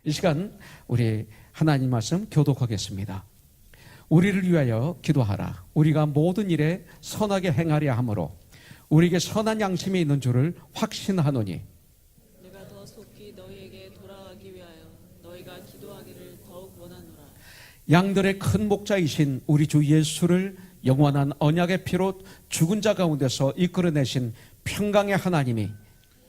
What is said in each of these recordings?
이 시간 우리 하나님 말씀 교독하겠습니다. 우리를 위하여 기도하라. 우리가 모든 일에 선하게 행하려 하므로 우리에게 선한 양심이 있는 줄을 확신하노니 내가 더 속히 너희에게 돌아가기 위하여 너희가 기도하기를 더욱 원하노라. 양들의 큰 목자이신 우리 주 예수를 영원한 언약의 피로 죽은 자 가운데서 이끌어내신 평강의 하나님이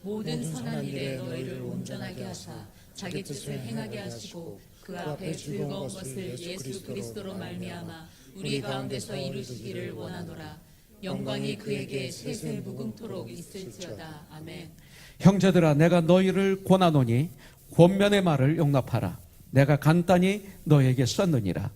모든 선한 일에 너희를 온전하게 하사 자기 뜻을 행하게 하시고 그 앞에 즐거운 것을 예수 그리스도로 말미암아 우리 가운데서 이루시기를 원하노라. 영광이 그에게 세세 무궁토록 있을지어다. 아멘. 형제들아, 내가 너희를 권하노니 권면의 말을 용납하라. 내가 간단히 너희에게 썼느니라.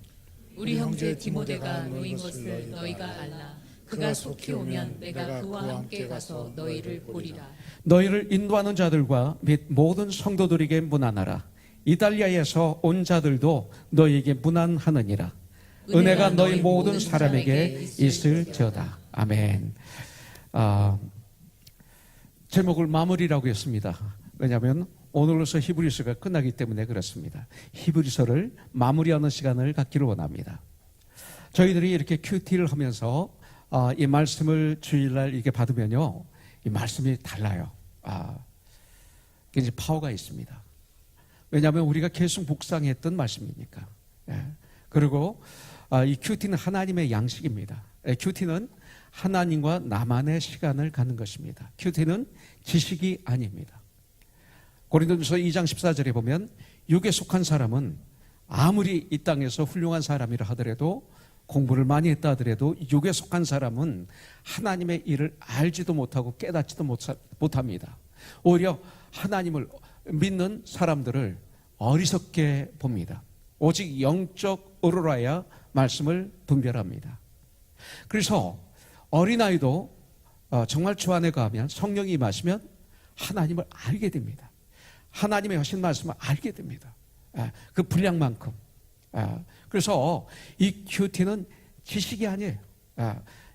우리 형제 디모데가 놓인 것을 너희가 알라. 그가 속히 오면 내가 그와 함께 가서 너희를 보리라. 너희를 인도하는 자들과 및 모든 성도들에게 문안하라. 이달리아에서 온 자들도 너희에게 문안하느니라. 은혜가 너희 모든 사람에게 있을지어다. 아멘. 제목을 마무리라고 했습니다. 왜냐하면 오늘로서 히브리서가 끝나기 때문에 그렇습니다. 히브리서를 마무리하는 시간을 갖기를 원합니다. 저희들이 이렇게 큐티를 하면서 이 말씀을 주일날 이렇게 받으면요, 이 말씀이 달라요. 굉장히 파워가 있습니다. 왜냐하면 우리가 계속 묵상했던 말씀이니까. 그리고 이 큐티는 하나님의 양식입니다. 큐티는 하나님과 나만의 시간을 갖는 것입니다. 큐티는 지식이 아닙니다. 고린도전서 2장 14절에 보면 육에 속한 사람은 아무리 이 땅에서 훌륭한 사람이라 하더라도, 공부를 많이 했다 하더라도 육에 속한 사람은 하나님의 일을 알지도 못하고 깨닫지도 못합니다. 오히려 하나님을 믿는 사람들을 어리석게 봅니다. 오직 영적 오로라야 말씀을 분별합니다. 그래서 어린아이도 정말 주 안에 가면, 성령이 임하시면 하나님을 알게 됩니다. 하나님의 하신 말씀을 알게 됩니다. 그 분량만큼. 그래서 이 큐티는 지식이 아니에요.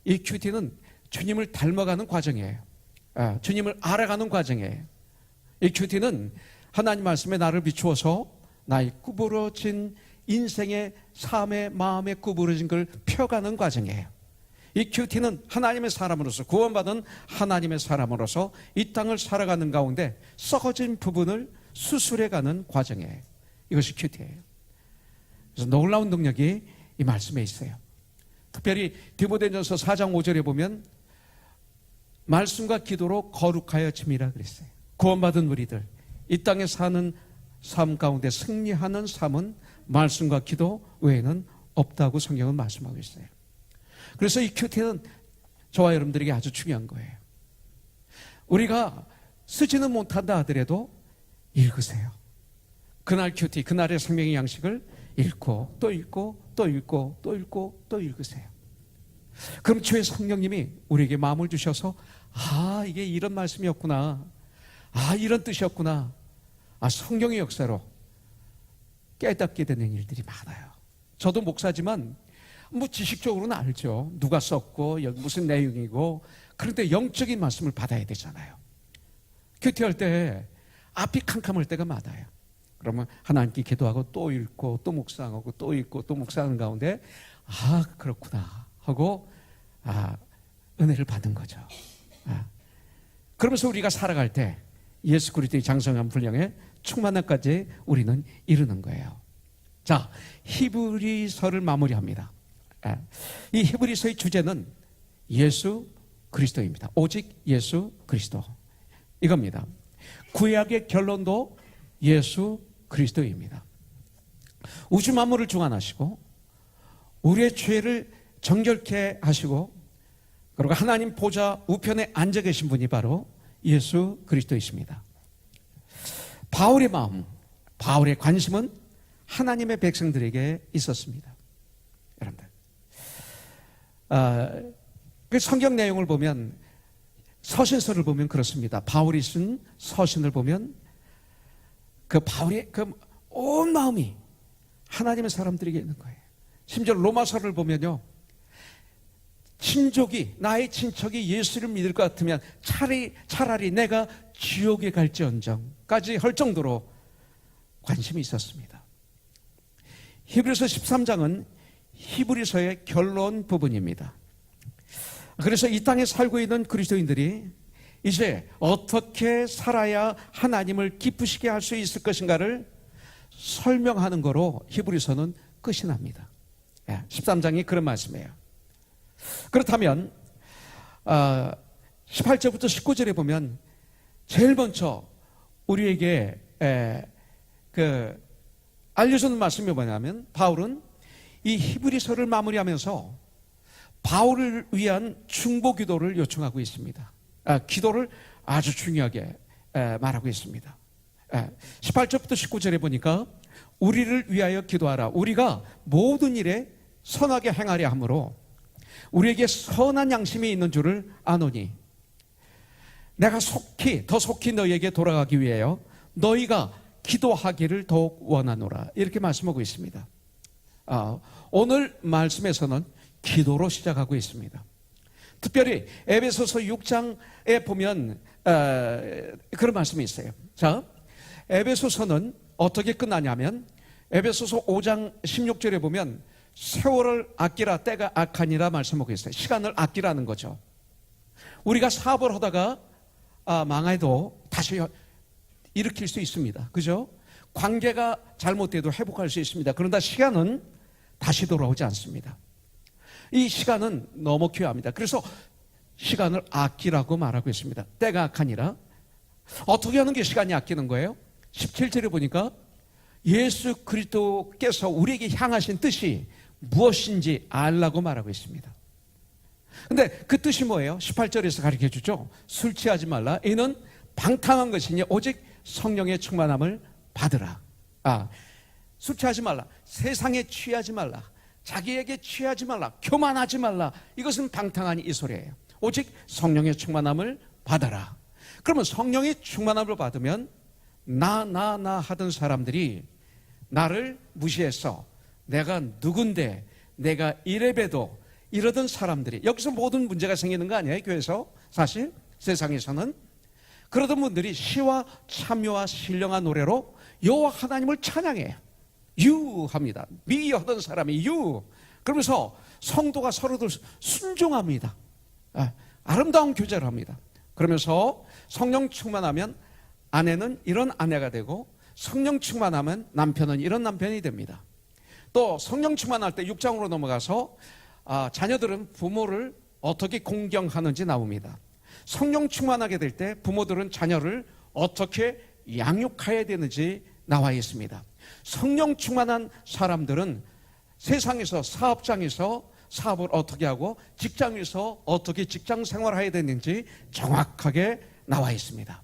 이 큐티는 주님을 닮아가는 과정이에요. 주님을 알아가는 과정이에요. 이 큐티는 하나님 말씀에 나를 비추어서 나의 구부러진 인생의 삶의 마음에 구부러진 걸 펴가는 과정이에요. 이 큐티는 하나님의 사람으로서, 구원받은 하나님의 사람으로서 이 땅을 살아가는 가운데 썩어진 부분을 수술해가는 과정이에요. 이것이 큐티예요. 그래서 놀라운 능력이 이 말씀에 있어요. 특별히 디모데전서 4장 5절에 보면 말씀과 기도로 거룩하여 짐이라 그랬어요. 구원받은 우리들, 이 땅에 사는 삶 가운데 승리하는 삶은 말씀과 기도 외에는 없다고 성경은 말씀하고 있어요. 그래서 이 큐티는 저와 여러분들에게 아주 중요한 거예요. 우리가 쓰지는 못한다 하더라도 읽으세요. 그날 큐티, 그날의 생명의 양식을 읽고 또 읽고 또 읽고 또 읽고 또 읽으세요. 그럼 주의 성령님이 우리에게 마음을 주셔서 이게 이런 말씀이었구나, 이런 뜻이었구나, 성경의 역사로 깨닫게 되는 일들이 많아요. 저도 목사지만 지식적으로는 알죠. 누가 썼고 여기 무슨 내용이고. 그런데 영적인 말씀을 받아야 되잖아요. 큐티할 때 앞이 캄캄할 때가 많아요. 그러면 하나님께 기도하고 또 읽고 또 묵상하고 또 읽고 또 묵상하는 가운데 그렇구나 하고 은혜를 받은 거죠. 그러면서 우리가 살아갈 때 예수 그리스도의 장성한 분량에 충만함까지 우리는 이르는 거예요. 자, 히브리서를 마무리합니다. 이 히브리서의 주제는 예수 그리스도입니다. 오직 예수 그리스도, 이겁니다. 구약의 결론도 예수 그리스도입니다. 우주 만물을 주관하시고 우리의 죄를 정결케 하시고, 그리고 하나님 보좌 우편에 앉아 계신 분이 바로 예수 그리스도이십니다. 바울의 마음, 바울의 관심은 하나님의 백성들에게 있었습니다. 여러분들, 그 성경 내용을 보면, 서신서를 보면 그렇습니다. 바울이 쓴 서신을 보면 그 바울의 그 온 마음이 하나님의 사람들에게 있는 거예요. 심지어 로마서를 보면요, 친족이, 나의 친척이 예수를 믿을 것 같으면 차라리 내가 지옥에 갈지언정까지 할 정도로 관심이 있었습니다. 히브리서 13장은 히브리서의 결론 부분입니다. 그래서 이 땅에 살고 있는 그리스도인들이 이제 어떻게 살아야 하나님을 기쁘시게 할 수 있을 것인가를 설명하는 거로 히브리서는 끝이 납니다. 13장이 그런 말씀이에요. 그렇다면 18절부터 19절에 보면 제일 먼저 우리에게 알려주는 말씀이 뭐냐면, 바울은 이 히브리서를 마무리하면서 바울을 위한 중보 기도를 요청하고 있습니다. 기도를 아주 중요하게 말하고 있습니다. 18절부터 19절에 보니까 우리를 위하여 기도하라. 우리가 모든 일에 선하게 행하려 함으로 우리에게 선한 양심이 있는 줄을 아노니 내가 더 속히 너희에게 돌아가기 위하여 너희가 기도하기를 더욱 원하노라. 이렇게 말씀하고 있습니다. 오늘 말씀에서는 기도로 시작하고 있습니다. 특별히 에베소서 6장에 보면 그런 말씀이 있어요. 자, 에베소서는 어떻게 끝나냐면 에베소서 5장 16절에 보면 세월을 아끼라 때가 악하니라 말씀하고 있어요. 시간을 아끼라는 거죠. 우리가 사업을 하다가 망해도 다시 일으킬 수 있습니다. 그죠? 관계가 잘못돼도 회복할 수 있습니다. 그런데 시간은 다시 돌아오지 않습니다. 이 시간은 너무 귀합니다. 그래서 시간을 아끼라고 말하고 있습니다. 때가 악하니라. 어떻게 하는 게 시간이 아끼는 거예요? 17절에 보니까 예수 그리스도께서 우리에게 향하신 뜻이 무엇인지 알라고 말하고 있습니다. 근데 그 뜻이 뭐예요? 18절에서 가르쳐 주죠. 술 취하지 말라. 이는 방탕한 것이니 오직 성령의 충만함을 받으라. 술 취하지 말라. 세상에 취하지 말라. 자기에게 취하지 말라. 교만하지 말라. 이것은 방탕한 이 소리예요. 오직 성령의 충만함을 받아라. 그러면 성령의 충만함을 받으면 나 하던 사람들이 나를 무시해서 내가 누군데 내가 이래봬도 이러던 사람들이, 여기서 모든 문제가 생기는 거 아니에요? 교회에서 사실 세상에서는 그러던 분들이 시와 참여와 신령한 노래로 여호와 하나님을 찬양해요. 유합니다. 미하던 사람이 유. 그러면서 성도가 서로들 순종합니다. 아름다운 교제를 합니다. 그러면서 성령 충만하면 아내는 이런 아내가 되고 성령 충만하면 남편은 이런 남편이 됩니다. 또 성령 충만할 때 6장으로 넘어가서 자녀들은 부모를 어떻게 공경하는지 나옵니다. 성령 충만하게 될 때 부모들은 자녀를 어떻게 양육해야 되는지 나와 있습니다. 성령 충만한 사람들은 세상에서 사업장에서 사업을 어떻게 하고 직장에서 어떻게 직장 생활해야 되는지 정확하게 나와 있습니다.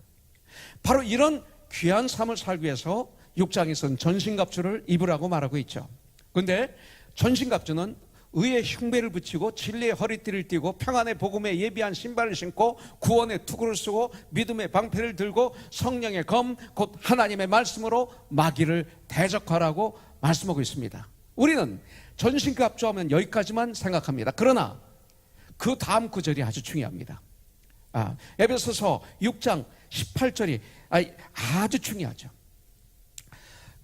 바로 이런 귀한 삶을 살기 위해서 6장에서는 전신갑주를 입으라고 말하고 있죠. 그런데 전신갑주는 의의 흉배를 붙이고 진리의 허리띠를 띠고 평안의 복음에 예비한 신발을 신고 구원의 투구를 쓰고 믿음의 방패를 들고 성령의 검 곧 하나님의 말씀으로 마귀를 대적하라고 말씀하고 있습니다. 우리는 전신갑주하면 여기까지만 생각합니다. 그러나 그 다음 구절이 아주 중요합니다. 에베소서 6장 18절이 아주 중요하죠.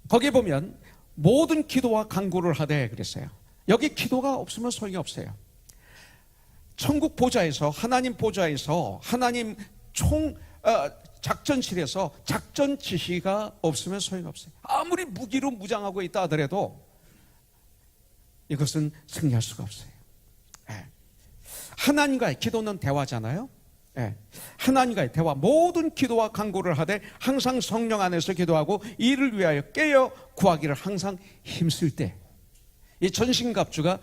거기에 보면 모든 기도와 간구를 하되 그랬어요. 여기 기도가 없으면 소용이 없어요. 천국 보좌에서 하나님 보좌에서 하나님 작전실에서 작전 지시가 없으면 소용이 없어요. 아무리 무기로 무장하고 있다 하더라도 이것은 승리할 수가 없어요. 하나님과의 기도는 대화잖아요. 하나님과의 대화, 모든 기도와 간구를 하되 항상 성령 안에서 기도하고 이를 위하여 깨어 구하기를 항상 힘쓸 때 이 전신갑주가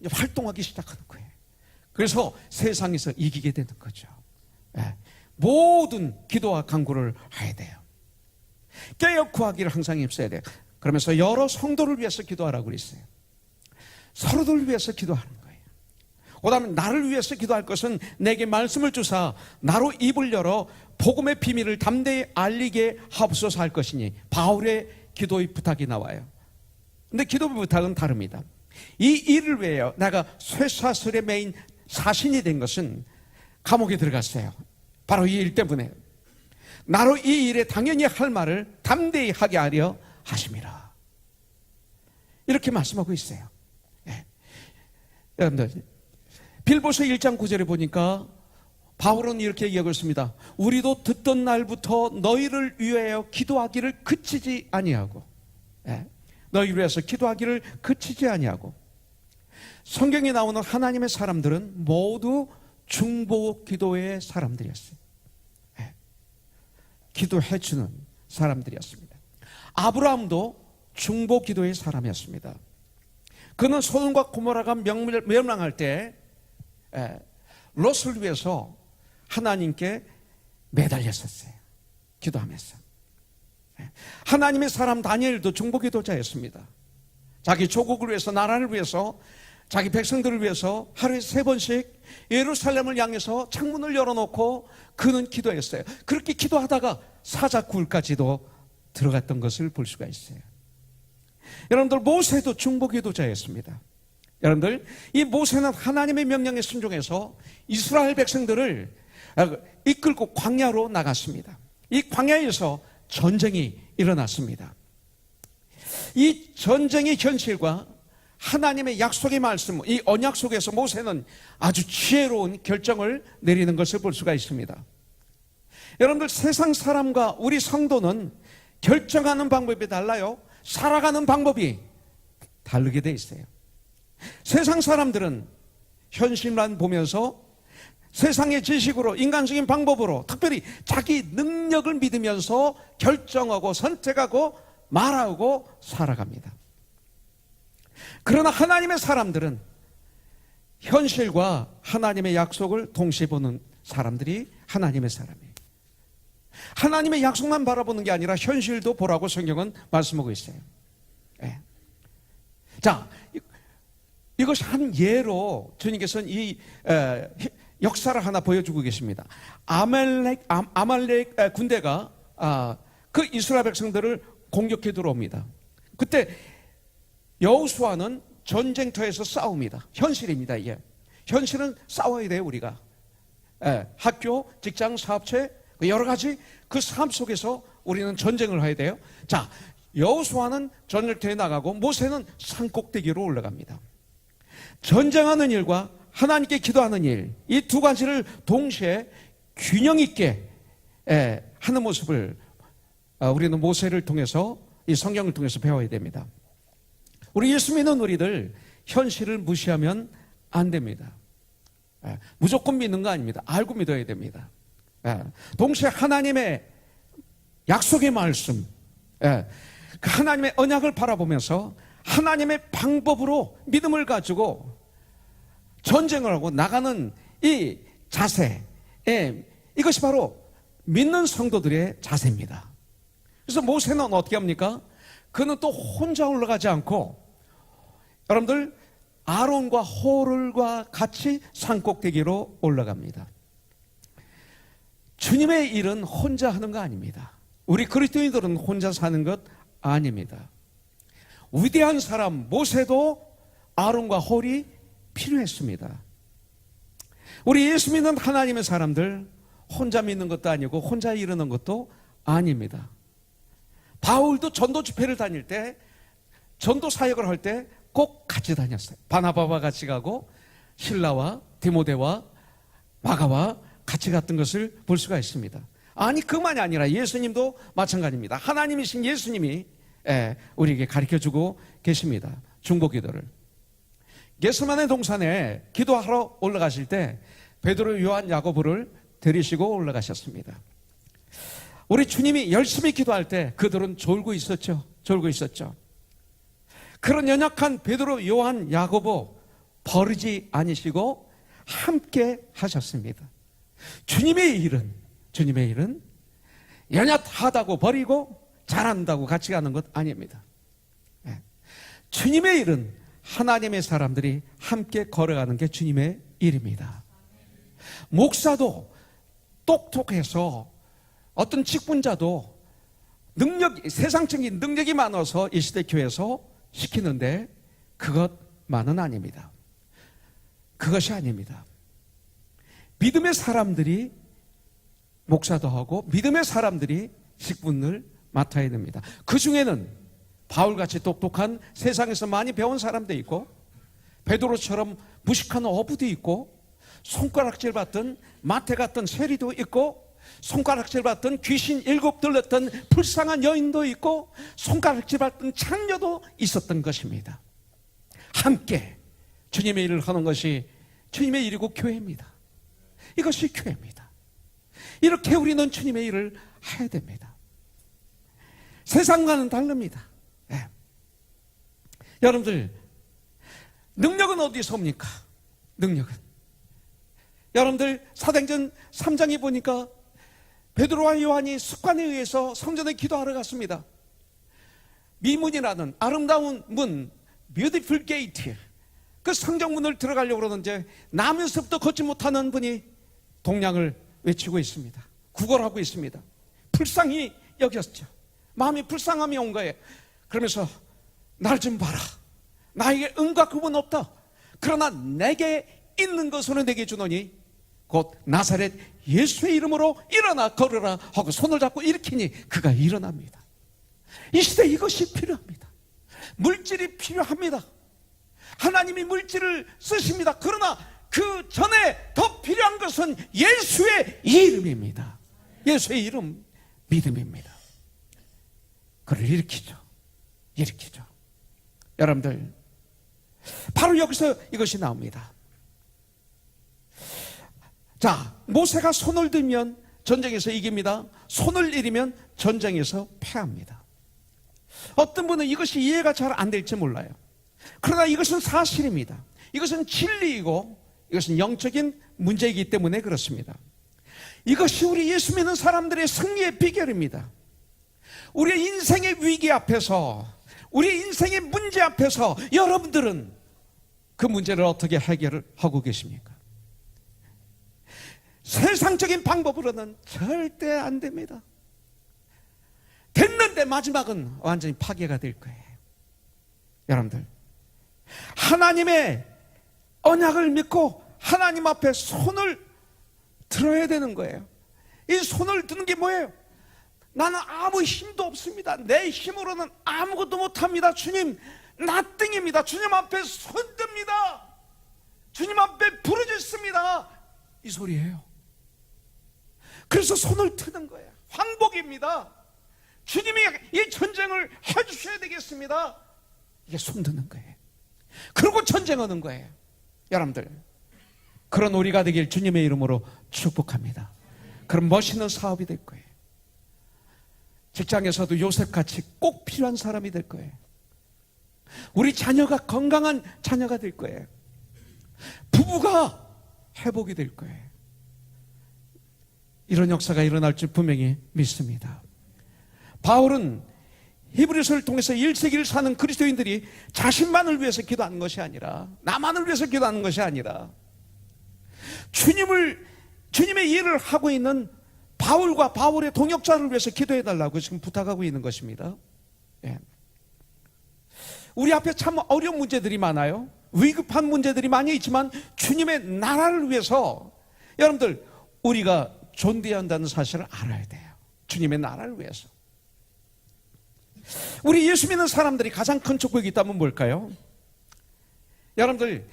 활동하기 시작하는 거예요. 그래서 세상에서 이기게 되는 거죠. 모든 기도와 간구를 해야 돼요. 깨어 구하기를 항상 힘써야 돼요. 그러면서 여러 성도를 위해서 기도하라고 그랬어요. 서로들 위해서 기도하는 거예요. 그 다음에 나를 위해서 기도할 것은 내게 말씀을 주사 나로 입을 열어 복음의 비밀을 담대히 알리게 하옵소서 할 것이니 바울의 기도의 부탁이 나와요. 근데 기도의 부탁은 다릅니다. 이 일을 위하여 내가 쇠사슬에 매인 사신이 된 것은 감옥에 들어갔어요. 바로 이 일 때문에 나로 이 일에 당연히 할 말을 담대히 하게 하려 하심이라. 이렇게 말씀하고 있어요. 예. 여러분들, 빌보서 1장 9절에 보니까 바울은 이렇게 얘기하고 있습니다. 우리도 듣던 날부터 너희를 위하여 기도하기를 그치지 아니하고, 예. 너희를 위해서 기도하기를 그치지 아니하고. 성경에 나오는 하나님의 사람들은 모두 중보 기도의 사람들이었어요. 예. 기도해주는 사람들이었습니다. 아브라함도 중보 기도의 사람이었습니다. 그는 소돔과 고모라가 멸망할 때 롯을 위해서 하나님께 매달렸었어요. 기도하면서. 하나님의 사람 다니엘도 중보 기도자였습니다. 자기 조국을 위해서, 나라를 위해서, 자기 백성들을 위해서 하루에 3번씩 예루살렘을 향해서 창문을 열어놓고 그는 기도했어요. 그렇게 기도하다가 사자굴까지도 들어갔던 것을 볼 수가 있어요. 여러분들, 모세도 중보 기도자였습니다. 여러분들, 이 모세는 하나님의 명령에 순종해서 이스라엘 백성들을 이끌고 광야로 나갔습니다. 이 광야에서 전쟁이 일어났습니다. 이 전쟁의 현실과 하나님의 약속의 말씀, 이 언약 속에서 모세는 아주 지혜로운 결정을 내리는 것을 볼 수가 있습니다. 여러분들, 세상 사람과 우리 성도는 결정하는 방법이 달라요. 살아가는 방법이 다르게 돼 있어요. 세상 사람들은 현실만 보면서 세상의 지식으로, 인간적인 방법으로, 특별히 자기 능력을 믿으면서 결정하고 선택하고 말하고 살아갑니다. 그러나 하나님의 사람들은 현실과 하나님의 약속을 동시에 보는 사람들이 하나님의 사람이에요. 하나님의 약속만 바라보는 게 아니라 현실도 보라고 성경은 말씀하고 있어요. 네. 자, 이것이 한 예로 주님께서는 이 역사를 하나 보여주고 계십니다. 아말렉 군대가 그 이스라엘 백성들을 공격해 들어옵니다. 그때 여호수아는 전쟁터에서 싸웁니다. 현실입니다. 이게 현실은 싸워야 돼요. 우리가 학교, 직장, 사업체, 여러 가지 그 삶 속에서 우리는 전쟁을 해야 돼요. 자, 여호수아는 전쟁터에 나가고 모세는 산꼭대기로 올라갑니다. 전쟁하는 일과 하나님께 기도하는 일, 이 두 가지를 동시에 균형 있게 하는 모습을 우리는 모세를 통해서, 이 성경을 통해서 배워야 됩니다. 우리 예수 믿는 우리들 현실을 무시하면 안 됩니다. 무조건 믿는 거 아닙니다. 알고 믿어야 됩니다. 동시에 하나님의 약속의 말씀, 그 하나님의 언약을 바라보면서 하나님의 방법으로 믿음을 가지고 전쟁을 하고 나가는 이 자세, 이것이 바로 믿는 성도들의 자세입니다. 그래서 모세는 어떻게 합니까? 그는 또 혼자 올라가지 않고 여러분들 아론과 호를과 같이 산꼭대기로 올라갑니다. 주님의 일은 혼자 하는 거 아닙니다. 우리 그리스도인들은 혼자 사는 것 아닙니다. 위대한 사람 모세도 아론과 홀이 필요했습니다. 우리 예수 믿는 하나님의 사람들 혼자 믿는 것도 아니고 혼자 이루는 것도 아닙니다. 바울도 전도 집회를 다닐 때, 전도 사역을 할 때 꼭 같이 다녔어요. 바나바와 같이 가고 실라와 디모데와 마가와 같이 갔던 것을 볼 수가 있습니다. 아니, 그만이 아니라 예수님도 마찬가지입니다. 하나님이신 예수님이 우리에게 가르쳐주고 계십니다. 중보기도를. 겟세마네 동산에 기도하러 올라가실 때 베드로, 요한, 야고보를 데리시고 올라가셨습니다. 우리 주님이 열심히 기도할 때 그들은 졸고 있었죠. 졸고 있었죠. 그런 연약한 베드로, 요한, 야고보 버리지 않으시고 함께 하셨습니다. 주님의 일은 연약하다고 버리고 잘한다고 같이 가는 것 아닙니다. 주님의 일은 하나님의 사람들이 함께 걸어가는 게 주님의 일입니다. 목사도 똑똑해서 어떤 직분자도 세상적인 능력이 많아서 이 시대 교회에서 시키는데 그것만은 아닙니다. 그것이 아닙니다. 믿음의 사람들이 목사도 하고 믿음의 사람들이 직분을 맡아야 됩니다. 그 중에는 바울같이 똑똑한 세상에서 많이 배운 사람도 있고 베드로처럼 무식한 어부도 있고 손가락질 받던 마태 같은 세리도 있고 손가락질 받던 귀신 7 들렸던 불쌍한 여인도 있고 손가락질 받던 창녀도 있었던 것입니다. 함께 주님의 일을 하는 것이 주님의 일이고 교회입니다. 이것이 교회입니다. 이렇게 우리는 주님의 일을 해야 됩니다. 세상과는 다릅니다. 네. 여러분들 능력은 어디서 옵니까? 능력은 여러분들 사도행전 3장에 보니까 베드로와 요한이 습관에 의해서 성전에 기도하러 갔습니다. 미문이라는 아름다운 문, beautiful gate, 그 성전문을 들어가려고 그러는데 나면서부터 걷지 못하는 분이 동량을 외치고 있습니다. 구걸하고 있습니다. 불쌍히 여겼죠. 마음이 불쌍함이 온 거예요. 그러면서 날 좀 봐라. 나에게 은과 금은 없다. 그러나 내게 있는 것으로 내게 주노니 곧 나사렛 예수의 이름으로 일어나 걸으라 하고 손을 잡고 일으키니 그가 일어납니다. 이 시대에 이것이 필요합니다. 물질이 필요합니다. 하나님이 물질을 쓰십니다. 그러나 그 전에 더 필요한 것은 예수의 이름입니다. 예수의 이름, 믿음입니다. 그를 일으키죠. 여러분들, 바로 여기서 이것이 나옵니다. 자, 모세가 손을 들면 전쟁에서 이깁니다. 손을 내리면 전쟁에서 패합니다. 어떤 분은 이것이 이해가 잘 안 될지 몰라요. 그러나 이것은 사실입니다. 이것은 진리이고 이것은 영적인 문제이기 때문에 그렇습니다. 이것이 우리 예수 믿는 사람들의 승리의 비결입니다. 우리의 인생의 위기 앞에서, 우리의 인생의 문제 앞에서 여러분들은 그 문제를 어떻게 해결을 하고 계십니까? 세상적인 방법으로는 절대 안 됩니다. 됐는데 마지막은 완전히 파괴가 될 거예요. 여러분들, 하나님의 언약을 믿고 하나님 앞에 손을 들어야 되는 거예요. 이 손을 드는 게 뭐예요? 나는 아무 힘도 없습니다. 내 힘으로는 아무것도 못합니다. 주님, 나띵입니다. 주님 앞에 손듭니다. 주님 앞에 부르짖습니다. 이 소리예요. 그래서 손을 트는 거예요. 황복입니다. 주님이 이 전쟁을 해주셔야 되겠습니다. 이게 손 드는 거예요. 그리고 전쟁하는 거예요. 여러분들, 그런 우리가 되길 주님의 이름으로 축복합니다. 그럼 멋있는 사업이 될 거예요. 직장에서도 요셉같이 꼭 필요한 사람이 될 거예요. 우리 자녀가 건강한 자녀가 될 거예요. 부부가 회복이 될 거예요. 이런 역사가 일어날 줄 분명히 믿습니다. 바울은 히브리서를 통해서 1세기를 사는 그리스도인들이 자신만을 위해서 기도하는 것이 아니라, 나만을 위해서 기도하는 것이 아니라 주님의 일을 하고 있는 바울과 바울의 동역자를 위해서 기도해달라고 지금 부탁하고 있는 것입니다. 예. 우리 앞에 참 어려운 문제들이 많아요. 위급한 문제들이 많이 있지만 주님의 나라를 위해서 여러분들 우리가 존재해야 한다는 사실을 알아야 돼요. 주님의 나라를 위해서. 우리 예수 믿는 사람들이 가장 큰 축복이 있다면 뭘까요? 여러분들,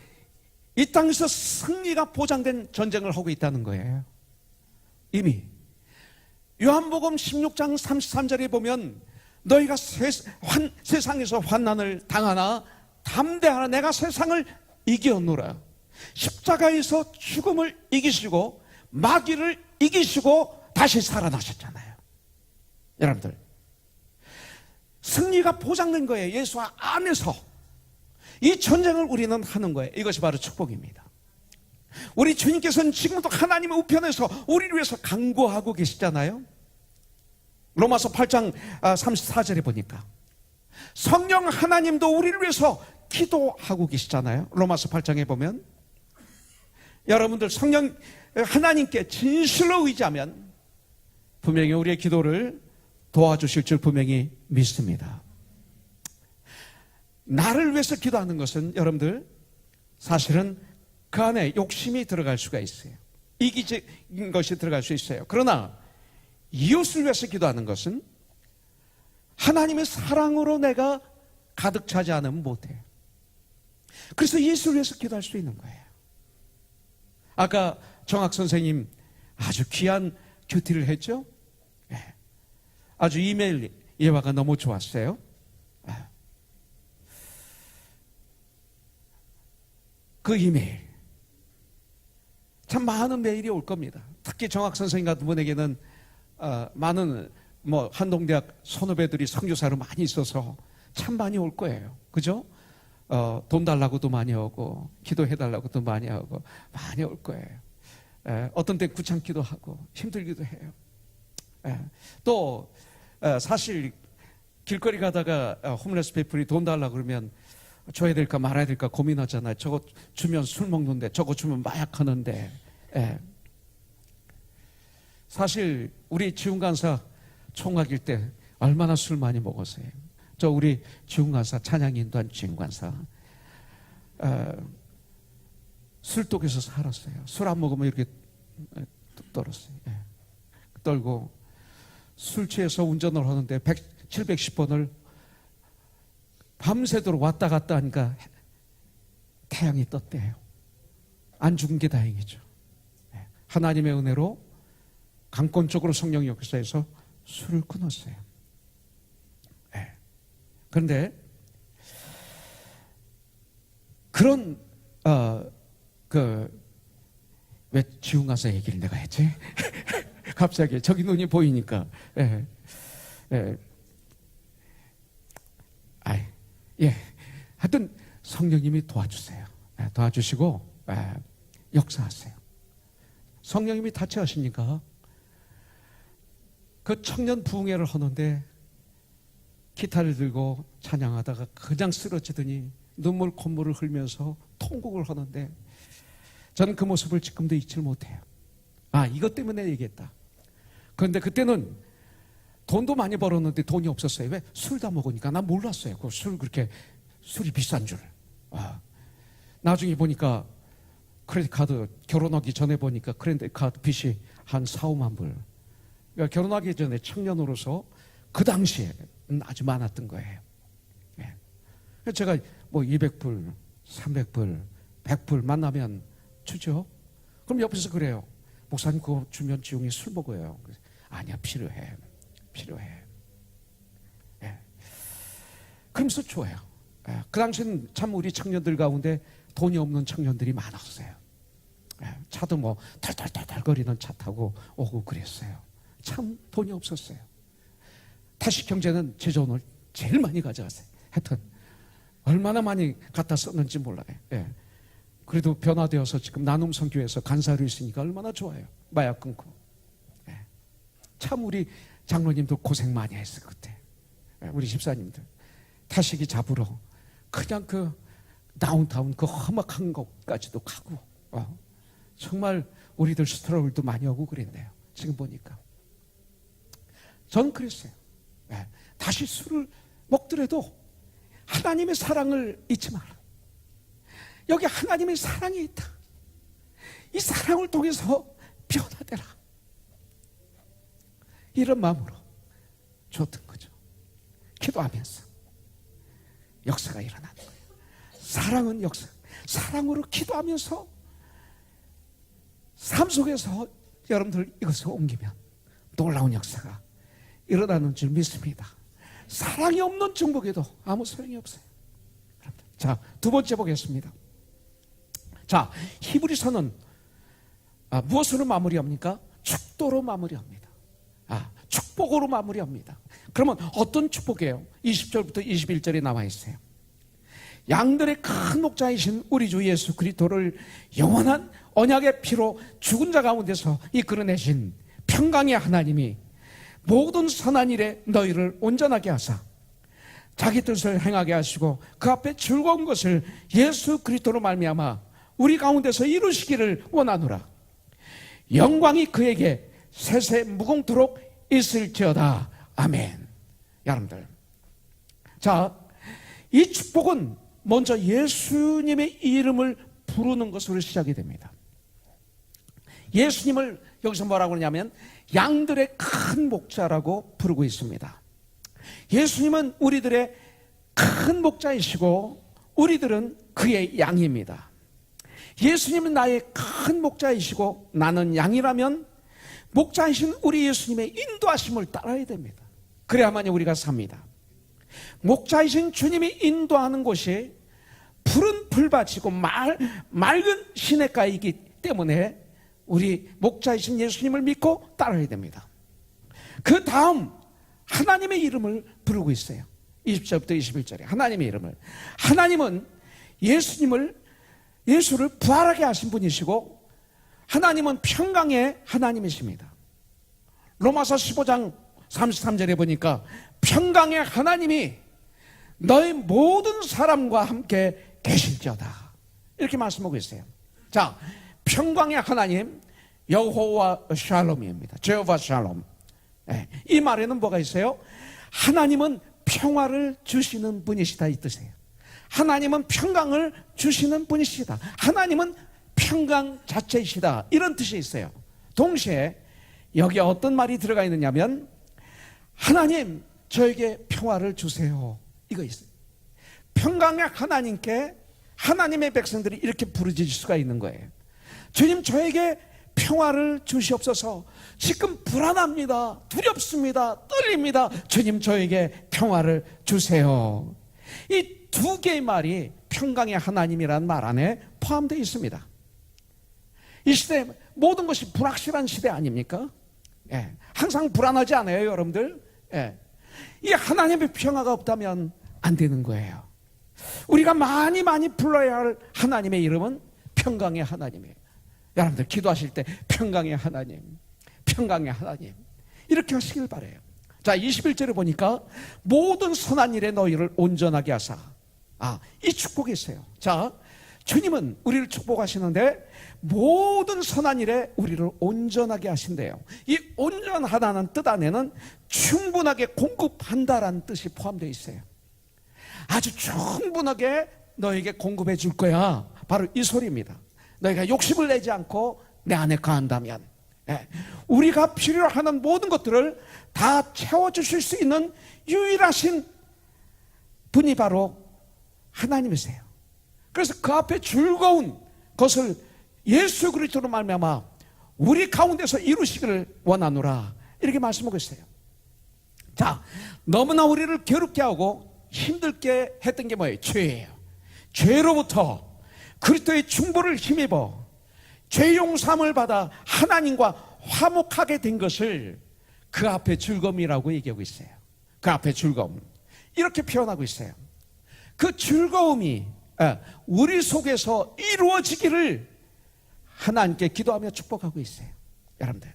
이 땅에서 승리가 보장된 전쟁을 하고 있다는 거예요. 이미 요한복음 16장 33절에 보면 너희가 세상에서 환난을 당하나 담대하라, 내가 세상을 이겨노라. 십자가에서 죽음을 이기시고 마귀를 이기시고 다시 살아나셨잖아요. 여러분들, 승리가 보장된 거예요. 예수 안에서 이 전쟁을 우리는 하는 거예요. 이것이 바로 축복입니다. 우리 주님께서는 지금도 하나님의 우편에서 우리를 위해서 간구하고 계시잖아요. 로마서 8장 34절에 보니까 성령 하나님도 우리를 위해서 기도하고 계시잖아요. 로마서 8장에 보면 여러분들 성령 하나님께 진실로 의지하면 분명히 우리의 기도를 도와주실 줄 분명히 믿습니다. 나를 위해서 기도하는 것은 여러분들 사실은 그 안에 욕심이 들어갈 수가 있어요. 이기적인 것이 들어갈 수 있어요. 그러나 이웃을 위해서 기도하는 것은 하나님의 사랑으로 내가 가득 차지 않으면 못해요. 그래서 예수를 위해서 기도할 수 있는 거예요. 아까 정학 선생님 아주 귀한 큐티를 했죠? 네. 아주 이메일 예화가 너무 좋았어요. 그 이메일 참 많은 메일이 올 겁니다. 특히 정학 선생님 같은 분에게는 많은 한동대학 선후배들이 선교사로 많이 있어서 참 많이 올 거예요. 그죠? 돈 달라고도 많이 오고 기도해 달라고도 많이 하고 많이 올 거예요. 어떤 때 귀찮기도 하고 힘들기도 해요. 또 사실 길거리 가다가 홈레스 피플이 돈 달라고 그러면 줘야 될까 말아야 될까 고민하잖아요. 저거 주면 술 먹는데, 저거 주면 마약 하는데. 사실 우리 지훈간사 총각일 때 얼마나 술 많이 먹었어요. 저 우리 지훈간사 찬양 인도한 지훈간사 술독에서 살았어요. 술 안 먹으면 이렇게 떨었어요. 떨고 술 취해서 운전을 하는데 710번을 밤새도록 왔다 갔다 하니까 태양이 떴대요. 안 죽은 게 다행이죠. 하나님의 은혜로 강권적으로 성령 역사에서 술을 끊었어요. 그런데 그런 왜 지웅가서 얘기를 내가 했지? 갑자기 저기 눈이 보이니까. 하여튼 성령님이 도와주세요. 도와주시고 역사하세요. 성령님이 다치하시니까 그 청년 부흥회를 하는데 기타를 들고 찬양하다가 그냥 쓰러지더니 눈물 콧물을 흘면서 통곡을 하는데 저는 그 모습을 지금도 잊지 못해요. 이것 때문에 얘기했다. 그런데 그때는 돈도 많이 벌었는데 돈이 없었어요. 왜? 술 다 먹으니까. 난 몰랐어요. 그 술이 비싼 줄. 나중에 보니까 크레딧 카드, 결혼하기 전에 보니까 크레딧 카드 빚이 한 4, 5만 불. 그러니까 결혼하기 전에 청년으로서 그 당시에 아주 많았던 거예요. 제가 200불, 300불, 100불 만나면 주죠. 그럼 옆에서 그래요. 목사님 그거 주면 지용이 술 먹어요. 아니야, 필요해. 그러면서 줘요. 그 당시엔 참 우리 청년들 가운데 돈이 없는 청년들이 많았어요. 차도 덜덜덜 거리는 차 타고 오고 그랬어요. 참 돈이 없었어요. 타시 경제는 제 돈을 제일 많이 가져갔어요. 하여튼 얼마나 많이 갖다 썼는지 몰라요. 그래도 변화되어서 지금 나눔 선교에서 간사로 있으니까 얼마나 좋아요. 마약 끊고. 참 우리 장로님도 고생 많이 했어요. 그때 우리 집사님들 타시기 잡으러 그냥 그 다운타운 그 험악한 곳까지도 가고 정말 우리들 스트러글도 많이 하고 그랬네요. 지금 보니까 전 그랬어요. 다시 술을 먹더라도 하나님의 사랑을 잊지 마라. 여기 하나님의 사랑이 있다. 이 사랑을 통해서 변화되라. 이런 마음으로 줬던 거죠. 기도하면서 역사가 일어나는 거예요. 사랑은 역사. 사랑으로 기도하면서 삶 속에서 여러분들 이것을 옮기면 놀라운 역사가 일어나는 줄 믿습니다. 사랑이 없는 중복에도 아무 소용이 없어요. 자, 두 번째 보겠습니다. 자, 히브리서는 무엇으로 마무리합니까? 축도로 마무리합니다. 축복으로 마무리합니다. 그러면 어떤 축복이에요? 20절부터 21절에 나와 있어요. 양들의 큰 목자이신 우리 주 예수 그리스도를 영원한 언약의 피로 죽은 자 가운데서 이끌어내신 평강의 하나님이 모든 선한 일에 너희를 온전하게 하사 자기 뜻을 행하게 하시고 그 앞에 즐거운 것을 예수 그리스도로 말미암아 우리 가운데서 이루시기를 원하노라. 영광이 그에게 세세 무궁토록 있을지어다. 아멘. 여러분들, 자, 이 축복은 먼저 예수님의 이름을 부르는 것으로 시작이 됩니다. 예수님을 여기서 뭐라고 그러냐면 양들의 큰 목자라고 부르고 있습니다. 예수님은 우리들의 큰 목자이시고 우리들은 그의 양입니다. 예수님은 나의 큰 목자이시고 나는 양이라면 목자이신 우리 예수님의 인도하심을 따라야 됩니다. 그래야만 우리가 삽니다. 목자이신 주님이 인도하는 곳이 푸른 풀밭이고 맑은 시냇가이기 때문에 우리 목자이신 예수님을 믿고 따라야 됩니다. 그 다음 하나님의 이름을 부르고 있어요. 20절부터 21절에 하나님의 이름을. 하나님은 예수를 부활하게 하신 분이시고 하나님은 평강의 하나님이십니다. 로마서 15장 33절에 보니까 평강의 하나님이 너희 모든 사람과 함께 계실지어다 이렇게 말씀하고 있어요. 자, 평강의 하나님 여호와 샬롬입니다. 제호바 샬롬. 이 말에는 뭐가 있어요? 하나님은 평화를 주시는 분이시다 이 뜻이에요. 하나님은 평강을 주시는 분이시다. 하나님은 평강 자체이시다 이런 뜻이 있어요. 동시에 여기에 어떤 말이 들어가 있느냐면 하나님 저에게 평화를 주세요 이거 있어요. 평강의 하나님께 하나님의 백성들이 이렇게 부르짖을 수가 있는 거예요. 주님 저에게 평화를 주시옵소서. 지금 불안합니다. 두렵습니다. 떨립니다. 주님 저에게 평화를 주세요. 이 두 개의 말이 평강의 하나님이라는 말 안에 포함되어 있습니다. 이 시대 모든 것이 불확실한 시대 아닙니까? 예. 항상 불안하지 않아요 여러분들? 예. 이 하나님의 평화가 없다면 안 되는 거예요. 우리가 많이 불러야 할 하나님의 이름은 평강의 하나님이에요. 여러분들 기도하실 때 평강의 하나님, 평강의 하나님 이렇게 하시길 바라요. 자, 21절에 보니까 모든 선한 일에 너희를 온전하게 하사. 이 축복이 있어요. 자, 주님은 우리를 축복하시는데 모든 선한 일에 우리를 온전하게 하신대요. 이 온전하다는 뜻 안에는 충분하게 공급한다라는 뜻이 포함되어 있어요. 아주 충분하게 너에게 공급해 줄 거야. 바로 이 소리입니다. 너희가 욕심을 내지 않고 내 안에 거한다면 우리가 필요로 하는 모든 것들을 다 채워주실 수 있는 유일하신 분이 바로 하나님이세요. 그래서 그 앞에 즐거운 것을 예수 그리스도로 말미암아 우리 가운데서 이루시기를 원하노라 이렇게 말씀하고 있어요. 자, 너무나 우리를 괴롭게 하고 힘들게 했던 게 뭐예요? 죄예요. 죄로부터 그리스도의 중보를 힘입어 죄 용서함을 받아 하나님과 화목하게 된 것을 그 앞에 즐거움이라고 얘기하고 있어요. 그 앞에 즐거움 이렇게 표현하고 있어요. 그 즐거움이 우리 속에서 이루어지기를 하나님께 기도하며 축복하고 있어요. 여러분들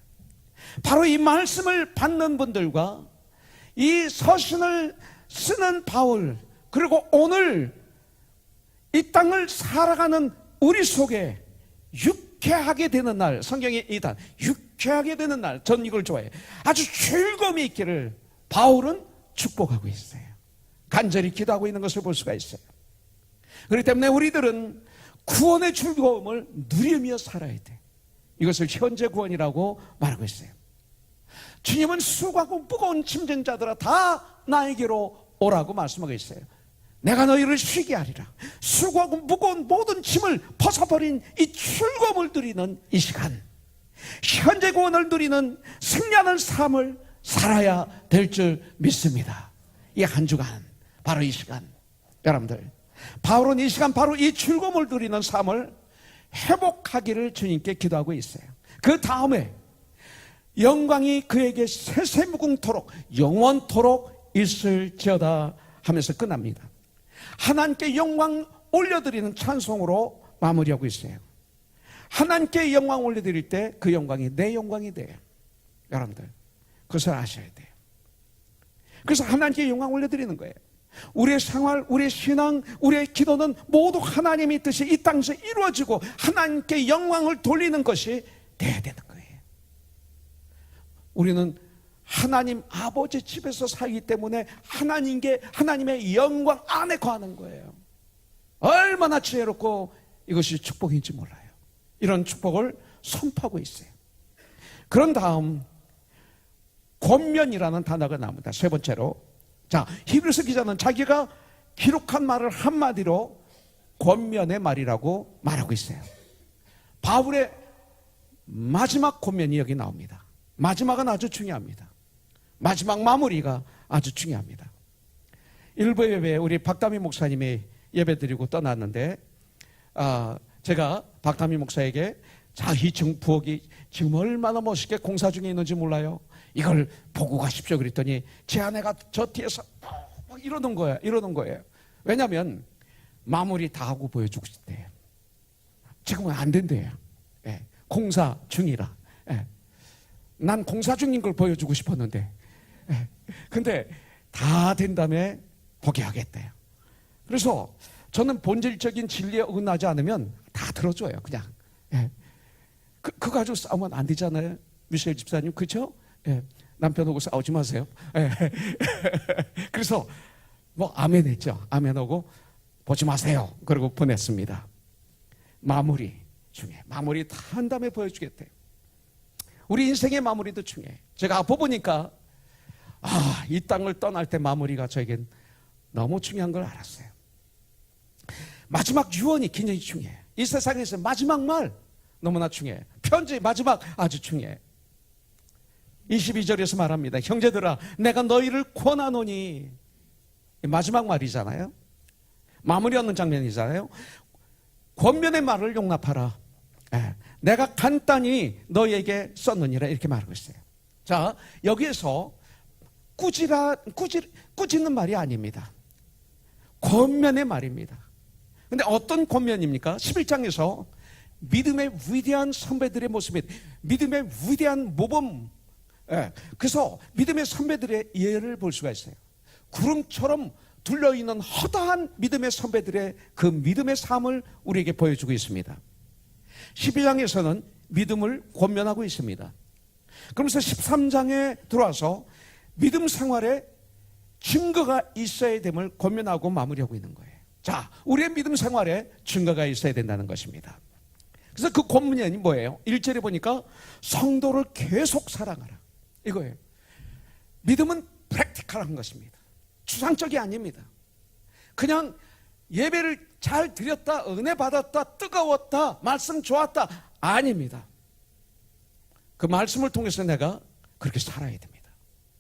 바로 이 말씀을 받는 분들과 이 서신을 쓰는 바울 그리고 오늘 이 땅을 살아가는 우리 속에 유쾌하게 되는 날, 성경의 이 단 유쾌하게 되는 날, 전 이걸 좋아해요. 아주 즐거움이 있기를 바울은 축복하고 있어요. 간절히 기도하고 있는 것을 볼 수가 있어요. 그렇기 때문에 우리들은 구원의 즐거움을 누리며 살아야 돼. 이것을 현재 구원이라고 말하고 있어요. 주님은 수고하고 무거운 짐진 자들아 다 나에게로 오라고 말씀하고 있어요. 내가 너희를 쉬게 하리라. 수고하고 무거운 모든 짐을 벗어버린 이 즐거움을 누리는 이 시간, 현재 구원을 누리는 승리하는 삶을 살아야 될 줄 믿습니다. 이 한 주간 바로 이 시간, 여러분들 바울은 이 시간 바로 이 즐거움을 누리는 삶을 회복하기를 주님께 기도하고 있어요. 그 다음에 영광이 그에게 세세무궁토록 영원토록 있을지어다 하면서 끝납니다. 하나님께 영광 올려드리는 찬송으로 마무리하고 있어요. 하나님께 영광 올려드릴 때 그 영광이 내 영광이 돼요. 여러분들 그것을 아셔야 돼요. 그래서 하나님께 영광 올려드리는 거예요. 우리의 생활, 우리의 신앙, 우리의 기도는 모두 하나님의 뜻이 이 땅에서 이루어지고 하나님께 영광을 돌리는 것이 돼야 되는 거예요. 우리는 하나님 아버지 집에서 살기 때문에 하나님의 영광 안에 거하는 거예요. 얼마나 지혜롭고 이것이 축복인지 몰라요. 이런 축복을 선포하고 있어요. 그런 다음 권면이라는 단어가 나옵니다. 세 번째로, 자, 히브리서 기자는 자기가 기록한 말을 한마디로 권면의 말이라고 말하고 있어요. 바울의 마지막 권면이 여기 나옵니다. 마지막은 아주 중요합니다. 마지막 마무리가 아주 중요합니다. 일부 예배에 우리 박다미 목사님이 예배 드리고 떠났는데, 제가 박다미 목사에게 자희증 부엌이 지금 얼마나 멋있게 공사 중에 있는지 몰라요. 이걸 보고 가십시오 그랬더니 제 아내가 저 뒤에서 막 이러는 거예요. 왜냐하면 마무리 다 하고 보여주고 싶대요. 지금은 안 된대요. 예, 공사 중이라. 예, 난 공사 중인 걸 보여주고 싶었는데, 예, 근데 다 된 다음에 보게 하겠대요. 그래서 저는 본질적인 진리에 어긋나지 않으면 다 들어줘요, 그냥. 예. 그거 가지고 싸우면 안 되잖아요, 미셸 집사님, 그렇죠? 예. 남편하고 싸우지 마세요. 예. 그래서 뭐 아멘 했죠. 아멘하고 보지 마세요. 그러고 보냈습니다. 마무리 중에 마무리 다 한 다음에 보여주겠대요. 우리 인생의 마무리도 중요해요. 제가 앞으로 보니까 이 땅을 떠날 때 마무리가 저에겐 너무 중요한 걸 알았어요. 마지막 유언이 굉장히 중요해요. 이 세상에서 마지막 말 너무나 중요해요. 편지 마지막 아주 중요해요. 22절에서 말합니다. 형제들아, 내가 너희를 권하노니, 마지막 말이잖아요. 마무리하는 장면이잖아요. 권면의 말을 용납하라. 내가 간단히 너희에게 썼느니라, 이렇게 말하고 있어요. 자, 여기에서 꾸짖는 말이 아닙니다. 권면의 말입니다. 근데 어떤 권면입니까? 11장에서 믿음의 위대한 선배들의 모습이, 믿음의 위대한 모범, 그래서 믿음의 선배들의 예를 볼 수가 있어요. 구름처럼 둘러있는 허다한 믿음의 선배들의 그 믿음의 삶을 우리에게 보여주고 있습니다. 12장에서는 믿음을 권면하고 있습니다. 그러면서 13장에 들어와서 믿음 생활에 증거가 있어야 됨을 권면하고 마무리하고 있는 거예요. 자, 우리의 믿음 생활에 증거가 있어야 된다는 것입니다. 그래서 그 권면이 뭐예요? 1절에 보니까 성도를 계속 사랑하라, 이거예요. 믿음은 프랙티컬한 것입니다. 추상적이 아닙니다. 그냥 예배를 잘 드렸다, 은혜 받았다, 뜨거웠다, 말씀 좋았다, 아닙니다. 그 말씀을 통해서 내가 그렇게 살아야 됩니다.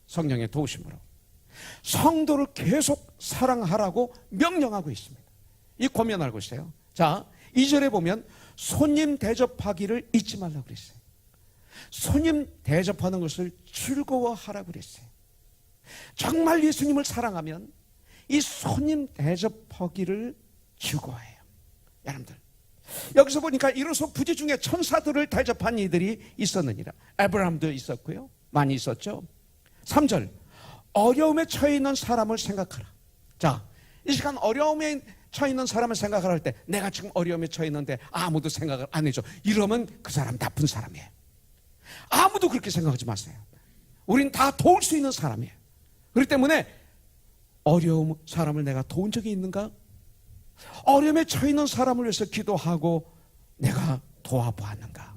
성령의 도우심으로 성도를 계속 사랑하라고 명령하고 있습니다. 이 권면 알고 있어요. 자, 2절에 보면 손님 대접하기를 잊지 말라고 그랬어요. 손님 대접하는 것을 즐거워하라고 그랬어요. 정말 예수님을 사랑하면 이 손님 대접하기를 즐거워해요. 여러분들, 여기서 보니까 이로써 부지 중에 천사들을 대접한 이들이 있었느니라. 아브라함도 있었고요, 많이 있었죠. 3절, 어려움에 처해 있는 사람을 생각하라. 자, 이 시간 어려움에 처해 있는 사람을 생각할 때, 내가 지금 어려움에 처해 있는데 아무도 생각을 안 해줘, 이러면 그 사람 나쁜 사람이에요. 아무도 그렇게 생각하지 마세요. 우린 다 도울 수 있는 사람이에요. 그렇기 때문에 어려움 사람을 내가 도운 적이 있는가? 어려움에 처해 있는 사람을 위해서 기도하고 내가 도와보았는가?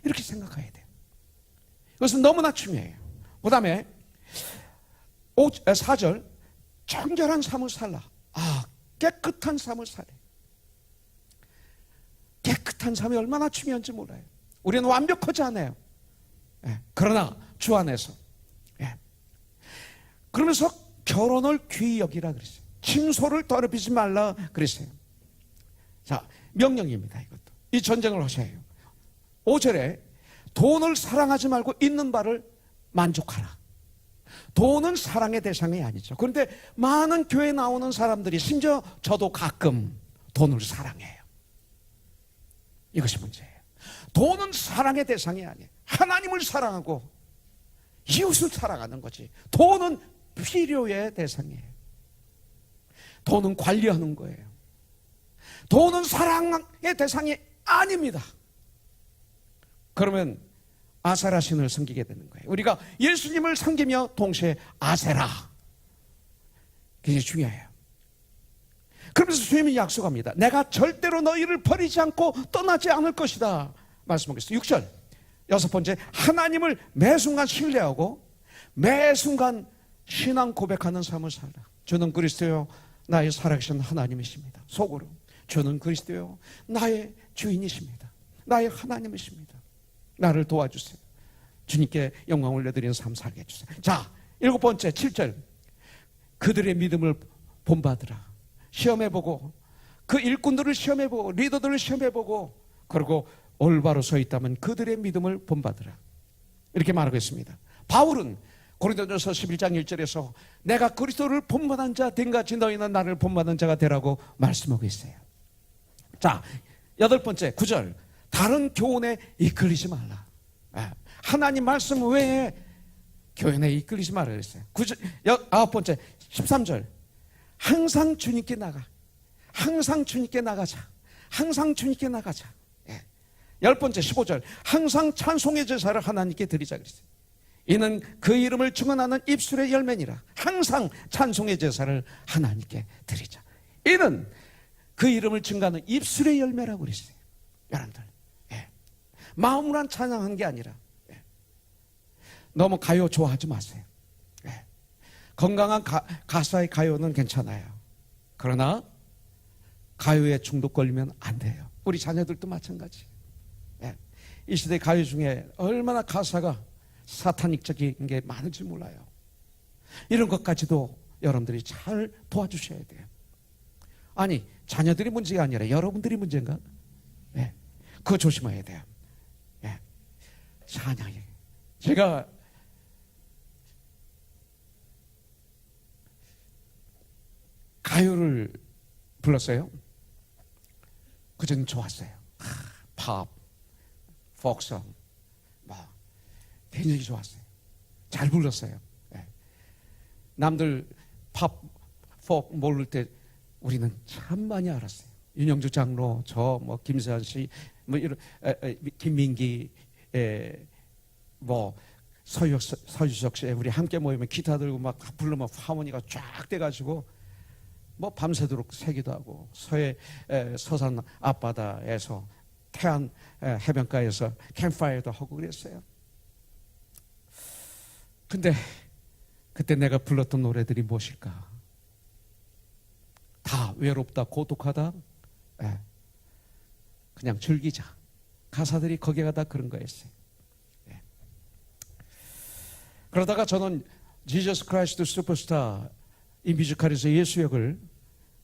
이렇게 생각해야 돼요. 이것은 너무나 중요해요. 그 다음에 4절, 청결한 삶을 살라. 깨끗한 삶을 살래. 깨끗한 삶이 얼마나 중요한지 몰라요. 우리는 완벽하지 않아요. 그러나 주 안에서. 그러면서 결혼을 귀히 여기라 그랬어요. 침소를 더럽히지 말라 그랬어요. 자, 명령입니다. 이것도. 이 전쟁을 하셔야 해요. 5절에 돈을 사랑하지 말고 있는 바를 만족하라. 돈은 사랑의 대상이 아니죠. 그런데 많은 교회에 나오는 사람들이, 심지어 저도 가끔 돈을 사랑해요. 이것이 문제예요. 돈은 사랑의 대상이 아니에요. 하나님을 사랑하고 이웃을 사랑하는 거지. 돈은 필요의 대상이에요. 돈은 관리하는 거예요. 돈은 사랑의 대상이 아닙니다. 그러면 아세라 신을 섬기게 되는 거예요. 우리가 예수님을 섬기며 동시에 아세라, 굉장히 중요해요. 그러면서 주님이 약속합니다. 내가 절대로 너희를 버리지 않고 떠나지 않을 것이다. 말씀하겠습니다. 6절. 여섯 번째, 하나님을 매 순간 신뢰하고 매 순간 신앙 고백하는 삶을 살라. 주는 그리스도요 나의 살아계신 하나님이십니다. 속으로 주는 그리스도요 나의 주인이십니다. 나의 하나님이십니다. 나를 도와주세요. 주님께 영광을 올려드리는 삶 살게 해주세요. 자, 일곱 번째 7절. 그들의 믿음을 본받으라. 시험해보고 그 일꾼들을 시험해보고 리더들을 시험해보고 그리고 올바로 서 있다면 그들의 믿음을 본받으라. 이렇게 말하고 있습니다. 바울은 고린도전서 11장 1절에서 내가 그리스도를 본받은 자 된 같이 너희는 나를 본받은 자가 되라고 말씀하고 있어요. 자, 여덟 번째 9절. 다른 교훈에 이끌리지 말라. 하나님 말씀 외에 교훈에 이끌리지 말라 그랬어요. 아홉 번째 13절. 항상 주님께 나가. 항상 주님께 나가자. 항상 주님께 나가자. 열 번째 15절. 항상 찬송의 제사를 하나님께 드리자 그랬어요. 이는 그 이름을 증언하는 입술의 열매니라. 항상 찬송의 제사를 하나님께 드리자. 이는 그 이름을 증거하는 입술의 열매라고 그랬어요. 여러분들, 마음으로만 찬양한 게 아니라 너무 가요 좋아하지 마세요. 건강한 가사의 가요는 괜찮아요. 그러나 가요에 중독 걸리면 안 돼요. 우리 자녀들도 마찬가지. 이 시대 가요 중에 얼마나 가사가 사탄닉적인 게 많은지 몰라요. 이런 것까지도 여러분들이 잘 도와주셔야 돼요. 아니, 자녀들이 문제가 아니라 여러분들이 문제인가? 그거 조심해야 돼요. 찬양이. 제가 가요를 불렀어요. 그전 좋았어요. 팝, 포크송, 굉장히 좋았어요. 잘 불렀어요. 남들 팝, 포크 모를 때 우리는 참 많이 알았어요. 윤영주 장로, 김세환 씨, 이런 김민기, 서유석 씨, 우리 함께 모이면 기타 들고 막 부르면 하모니가 쫙 돼가지고 밤새도록 새기도 하고 서산 앞바다에서 태안 해변가에서 캠프파이어도 하고 그랬어요. 근데 그때 내가 불렀던 노래들이 무엇일까? 다 외롭다, 고독하다, 그냥 즐기자. 가사들이 거기가 다 그런 거였어요. 그러다가 저는 지저스 크라이스트 슈퍼스타 이 뮤지컬에서 예수 역을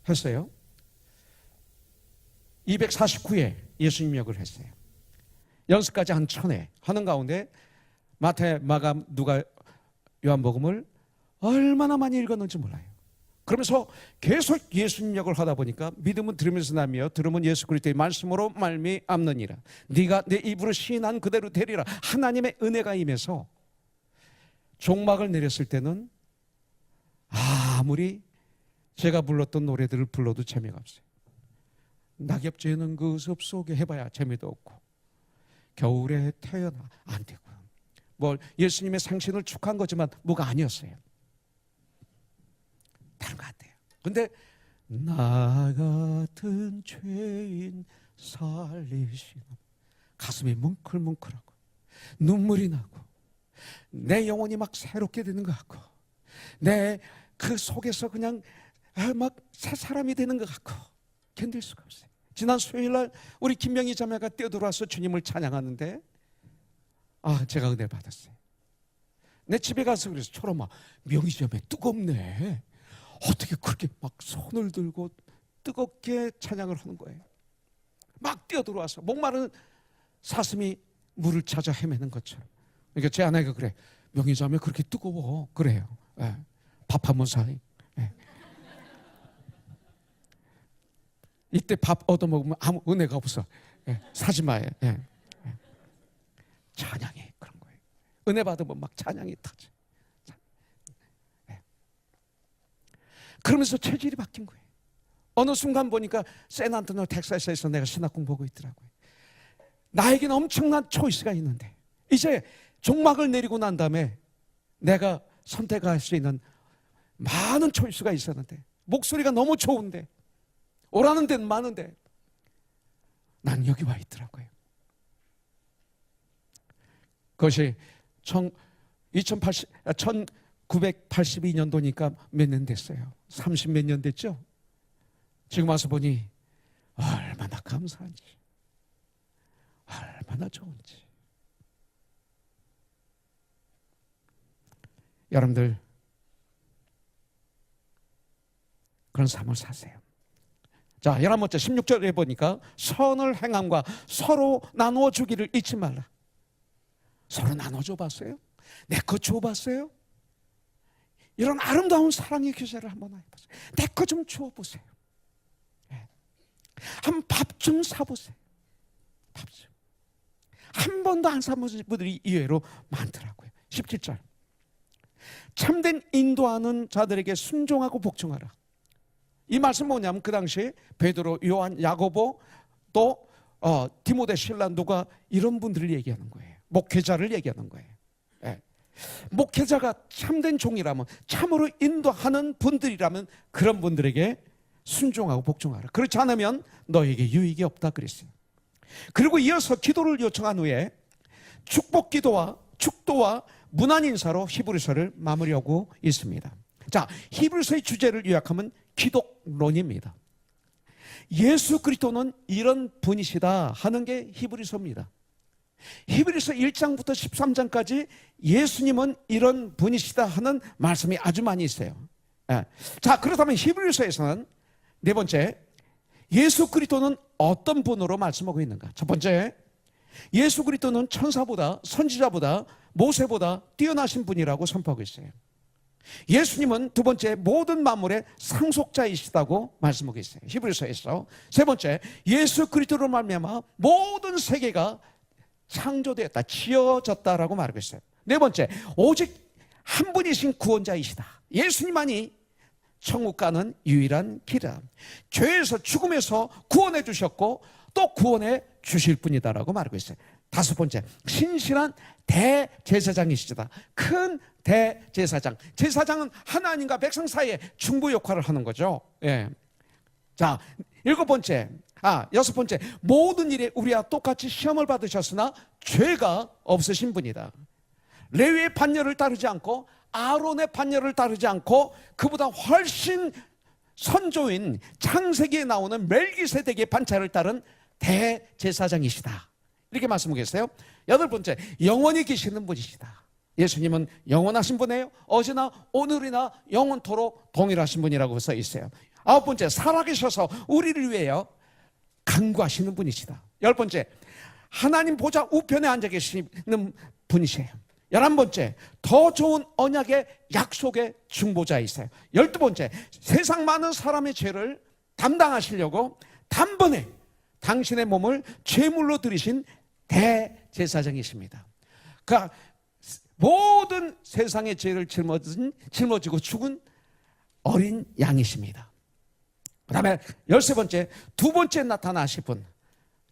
했어요. 249회 예수님 역을 했어요. 연습까지 한 1000회 하는 가운데 마태, 마가, 누가, 요한복음을 얼마나 많이 읽었는지 몰라요. 그러면서 계속 예수님 역을 하다 보니까 믿음은 들으면서 나며 들으면 예수 그리스도의 말씀으로 말미암느니라. 네가 내 입으로 시인한 그대로 되리라. 하나님의 은혜가 임해서 종막을 내렸을 때는 아무리 제가 불렀던 노래들을 불러도 재미가 없어요. 낙엽지는 그 숲 속에 해봐야 재미도 없고 겨울에 태어나 안 되고 예수님의 생신을 축하한 거지만 뭐가 아니었어요. 다른 것 같아요. 근데 나 같은 죄인 살리시는 가슴이 뭉클뭉클하고 눈물이 나고 내 영혼이 막 새롭게 되는 것 같고 내 그 속에서 그냥 막 새 사람이 되는 것 같고 견딜 수가 없어요. 지난 수요일날 우리 김명희 자매가 뛰어들어와서 주님을 찬양하는데 제가 은혜를 받았어요. 내 집에 가서 그래서 초롬아, 명희 자매 뜨겁네. 어떻게 그렇게 막 손을 들고 뜨겁게 찬양을 하는 거예요. 막 뛰어들어와서 목마른 사슴이 물을 찾아 헤매는 것처럼. 그러니까 제 아내가 그래, 명희 자매 그렇게 뜨거워. 그래요. 밥 한 번 사이. 이때 밥 얻어먹으면 아무 은혜가 없어. 사지 마요. 찬양이 그런 거예요. 은혜 받으면 막 찬양이 타죠. 그러면서 체질이 바뀐 거예요. 어느 순간 보니까 샌안토니오 텍사스에서 내가 신학 공부하고 있더라고요. 나에게는 엄청난 초이스가 있는데 이제 종막을 내리고 난 다음에 내가 선택할 수 있는 많은 초이스가 있었는데 목소리가 너무 좋은데 오라는 데는 많은데 난 여기 와 있더라고요. 그것이 1982년도니까 몇 년 됐어요. 30 몇 년 됐죠? 지금 와서 보니 얼마나 감사한지, 얼마나 좋은지. 여러분들 그런 삶을 사세요. 자, 11번째 16절에 보니까 선을 행함과 서로 나누어 주기를 잊지 말라. 서로 나눠줘 봤어요? 내 거 줘봤어요? 이런 아름다운 사랑의 교제를 한번 해보세요. 내 거 좀 주어보세요. 한 밥 좀 사보세요. 밥 좀. 한 번도 안 사보신 분들이 의외로 많더라고요. 17절. 참된 인도하는 자들에게 순종하고 복종하라. 이 말씀 뭐냐면 그 당시에 베드로, 요한, 야고보 또 디모데, 실라 누가 이런 분들을 얘기하는 거예요. 목회자를 얘기하는 거예요. 예. 목회자가 참된 종이라면, 참으로 인도하는 분들이라면 그런 분들에게 순종하고 복종하라. 그렇지 않으면 너에게 유익이 없다 그랬어요. 그리고 이어서 기도를 요청한 후에 축복 기도와 축도와 문안 인사로 히브리서를 마무리하고 있습니다. 자, 히브리서의 주제를 요약하면 기독론입니다. 예수 그리스도는 이런 분이시다 하는 게 히브리서입니다. 히브리서 1장부터 13장까지 예수님은 이런 분이시다 하는 말씀이 아주 많이 있어요. 자, 그렇다면 히브리서에서는 네 번째, 예수 그리스도는 어떤 분으로 말씀하고 있는가? 첫 번째, 예수 그리스도는 천사보다, 선지자보다, 모세보다 뛰어나신 분이라고 선포하고 있어요. 예수님은 두 번째, 모든 만물의 상속자이시다고 말씀하고 있어요. 히브리서에서. 세 번째, 예수 그리스도로 말미암아 모든 세계가 창조되었다, 지어졌다라고 말하고 있어요. 네 번째, 오직 한 분이신 구원자이시다. 예수님만이 천국 가는 유일한 길이다. 죄에서, 죽음에서 구원해 주셨고 또 구원해 주실 분이다라고 말하고 있어요. 다섯 번째, 신실한 대제사장이시다. 큰 대제사장. 제사장은 하나님과 백성 사이에 중보 역할을 하는 거죠. 예. 자, 여섯 번째, 모든 일에 우리와 똑같이 시험을 받으셨으나 죄가 없으신 분이다. 레위의 판례를 따르지 않고 아론의 판례를 따르지 않고 그보다 훨씬 선조인 창세기에 나오는 멜기세덱의 반차를 따른 대제사장이시다. 이렇게 말씀하겠어요. 여덟 번째, 영원히 계시는 분이시다. 예수님은 영원하신 분이에요. 어제나 오늘이나 영원토록 동일하신 분이라고 써 있어요. 아홉 번째, 살아계셔서 우리를 위하여 간구하시는 분이시다. 열 번째, 하나님 보좌 우편에 앉아 계시는 분이세요. 11번째, 더 좋은 언약의 약속의 중보자이세요. 12번째, 세상 많은 사람의 죄를 담당하시려고 단번에 당신의 몸을 제물로 드리신 대제사장이십니다. 그러니까 모든 세상의 죄를 짊어지고 죽은 어린 양이십니다. 그 다음에 13번째, 두 번째 나타나실 분,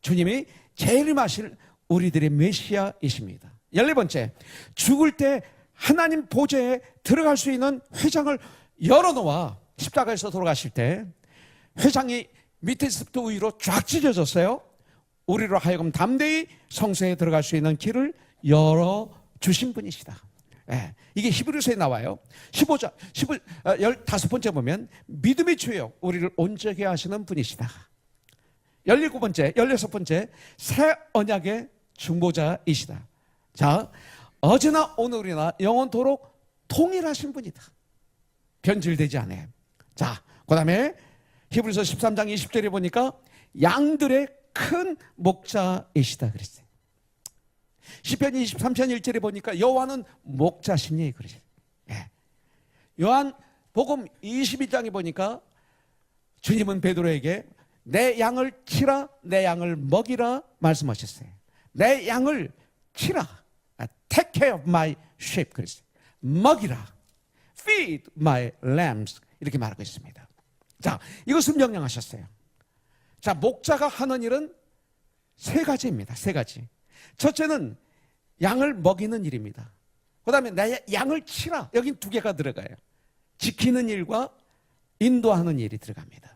주님이 재림하실 우리들의 메시아이십니다. 14번째, 죽을 때 하나님 보좌에 들어갈 수 있는 회장을 열어놓아 십자가에서 돌아가실 때 회장이 밑에서부터 위로 쫙 찢어졌어요. 우리로 하여금 담대히 성소에 들어갈 수 있는 길을 열어주신 분이시다. 예, 이게 히브리서에 나와요. 15번째 보면 믿음의 주여 우리를 온전하게 하시는 분이시다. 16번째 새 언약의 중보자이시다. 자, 어제나 오늘이나 영원토록 동일하신 분이다. 변질되지 않아요. 자, 그 다음에 히브리서 13장 20절에 보니까 양들의 큰 목자이시다 그랬어요. 시편 23편 1절에 보니까 여호와는 목자시니 그러죠. 예. 요한 복음 22장에 보니까 주님은 베드로에게 내 양을 치라, 내 양을 먹이라 말씀하셨어요. 내 양을 치라, take care of my sheep 그랬어요. 먹이라, feed my lambs 이렇게 말하고 있습니다. 자, 이것을 명령하셨어요. 자, 목자가 하는 일은 세 가지입니다. 세 가지. 첫째는 양을 먹이는 일입니다. 그 다음에 내 양을 치라. 여긴 두 개가 들어가요. 지키는 일과 인도하는 일이 들어갑니다.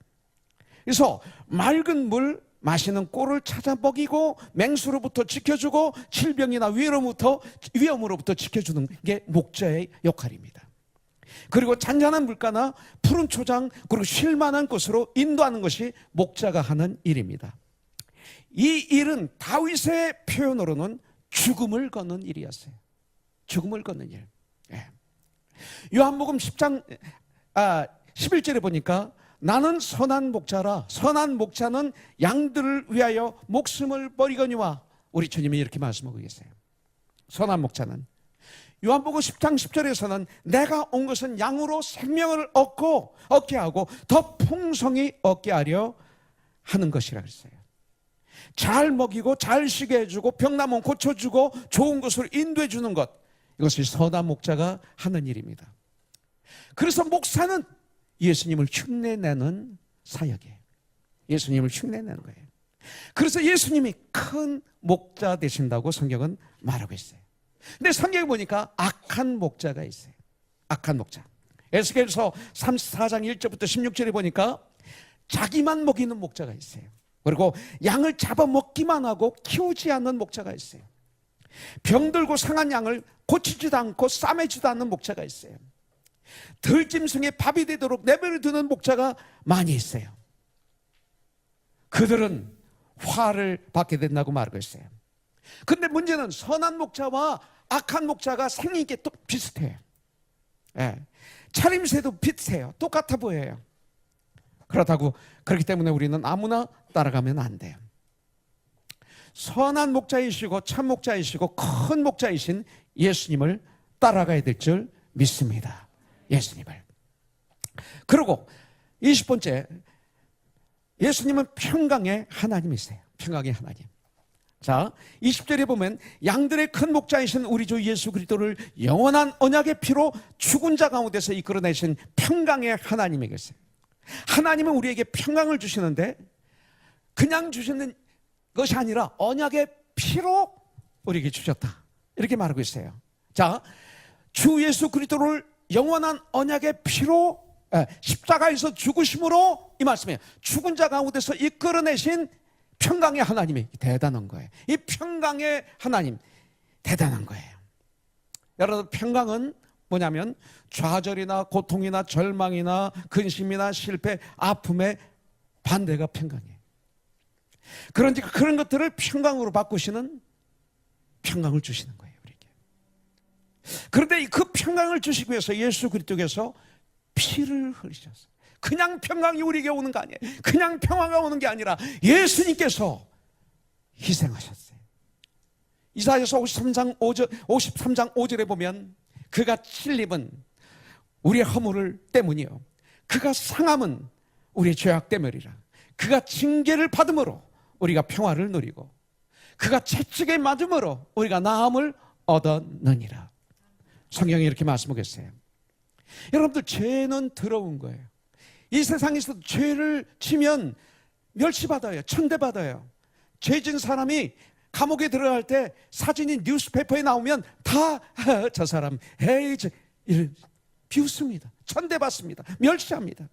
그래서 맑은 물, 마시는 꼴을 찾아 먹이고 맹수로부터 지켜주고 질병이나 위험으로부터 지켜주는 게 목자의 역할입니다. 그리고 잔잔한 물가나 푸른 초장 그리고 쉴만한 곳으로 인도하는 것이 목자가 하는 일입니다. 이 일은 다윗의 표현으로는 죽음을 걷는 일이었어요. 죽음을 걷는 일. 예. 요한복음 10장 11절에 보니까 나는 선한 목자라 선한 목자는 양들을 위하여 목숨을 버리거니와 우리 주님이 이렇게 말씀하고 계세요. 선한 목자는 요한복음 10장 10절에서는 내가 온 것은 양으로 생명을 얻게 하고 더 풍성히 얻게 하려 하는 것이라 그랬어요. 잘 먹이고 잘 쉬게 해주고 병나면 고쳐주고 좋은 곳으로 인도해 주는 것, 이것이 선한 목자가 하는 일입니다. 그래서 목사는 예수님을 흉내내는 사역이에요. 예수님을 흉내내는 거예요. 그래서 예수님이 큰 목자 되신다고 성경은 말하고 있어요. 근데 성경에 보니까 악한 목자가 있어요. 악한 목자. 에스겔서 34장 1절부터 16절에 보니까 자기만 먹이는 목자가 있어요. 그리고 양을 잡아먹기만 하고 키우지 않는 목자가 있어요. 병들고 상한 양을 고치지도 않고 싸매지도 않는 목자가 있어요. 들짐승에 밥이 되도록 내버려 두는 목자가 많이 있어요. 그들은 화를 받게 된다고 말하고 있어요. 그런데 문제는 선한 목자와 악한 목자가 생긴 게 또 비슷해요. 예. 차림새도 비슷해요. 똑같아 보여요. 그렇기 때문에 우리는 아무나 따라가면 안 돼요. 선한 목자이시고 참 목자이시고 큰 목자이신 예수님을 따라가야 될 줄 믿습니다. 예수님을. 그리고 20번째, 예수님은 평강의 하나님이세요. 평강의 하나님. 자, 20절에 보면 양들의 큰 목자이신 우리 주 예수 그리스도를 영원한 언약의 피로 죽은 자 가운데서 이끌어내신 평강의 하나님이 계세요. 하나님은 우리에게 평강을 주시는데 그냥 주시는 것이 아니라 언약의 피로 우리에게 주셨다, 이렇게 말하고 있어요. 자, 주 예수 그리스도를 영원한 언약의 피로 십자가에서 죽으심으로, 이 말씀이에요. 죽은 자 가운데서 이끌어내신 평강의 하나님이 대단한 거예요. 이 평강의 하나님 대단한 거예요. 여러분, 평강은 뭐냐면 좌절이나 고통이나 절망이나 근심이나 실패, 아픔의 반대가 평강이에요. 그러니까 그런 것들을 평강으로 바꾸시는, 평강을 주시는 거예요, 우리에게. 그런데 그 평강을 주시기 위해서 예수 그리스도께서 피를 흘리셨어요. 그냥 평강이 우리에게 오는 거 아니에요. 그냥 평화가 오는 게 아니라 예수님께서 희생하셨어요. 이사야서 53장 5절에 보면 그가 찔림은 우리의 허물 때문이요, 그가 상함은 우리의 죄악 때문이라. 그가 징계를 받음으로 우리가 평화를 누리고 그가 채찍에 맞음으로 우리가 나음을 얻었느니라. 성경이 이렇게 말씀하고 있어요. 여러분들, 죄는 더러운 거예요. 이 세상에서 죄를 지면 멸시받아요. 천대받아요. 죄진 사람이 감옥에 들어갈 때 사진이 뉴스페이퍼에 나오면 다 저 사람 에이 비웃습니다. 천대받습니다. 멸시합니다.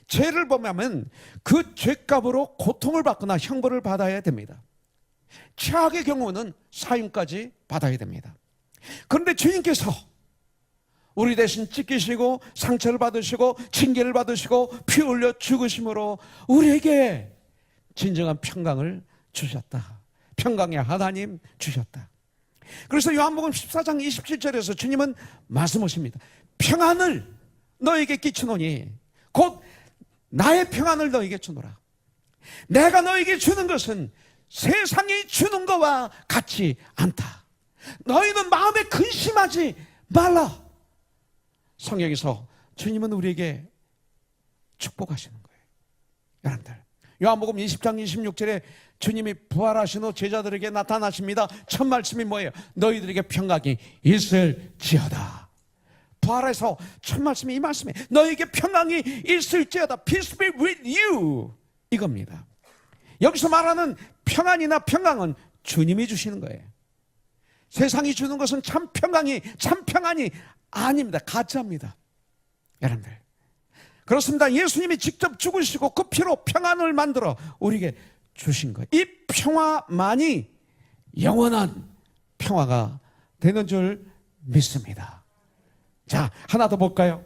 죄를 범하면 그 죄값으로 고통을 받거나 형벌을 받아야 됩니다. 최악의 경우는 사형까지 받아야 됩니다. 그런데 주님께서 우리 대신 찢기시고 상처를 받으시고 징계를 받으시고 피 흘려 죽으심으로 우리에게 진정한 평강을 주셨다. 평강의 하나님 주셨다. 그래서 요한복음 14장 27절에서 주님은 말씀하십니다. 평안을 너에게 끼치노니 곧 나의 평안을 너에게 주노라. 내가 너에게 주는 것은 세상이 주는 것과 같지 않다. 너희는 마음에 근심하지 말라. 성경에서 주님은 우리에게 축복하시는 거예요. 여러분들, 요한복음 20장 26절에 주님이 부활하신 후 제자들에게 나타나십니다. 첫 말씀이 뭐예요? 너희들에게 평강이 있을지어다. 부활해서 첫 말씀이 이 말씀이에요. 너희에게 평강이 있을지어다. Peace be with you. 이겁니다. 여기서 말하는 평안이나 평강은 주님이 주시는 거예요. 세상이 주는 것은 참 평강이, 참 평안이 아닙니다. 가짜입니다. 여러분들, 그렇습니다. 예수님이 직접 죽으시고 그 피로 평안을 만들어 우리에게 주신 거예요. 이 평화만이 영원한 평화가 되는 줄 믿습니다. 자, 하나 더 볼까요?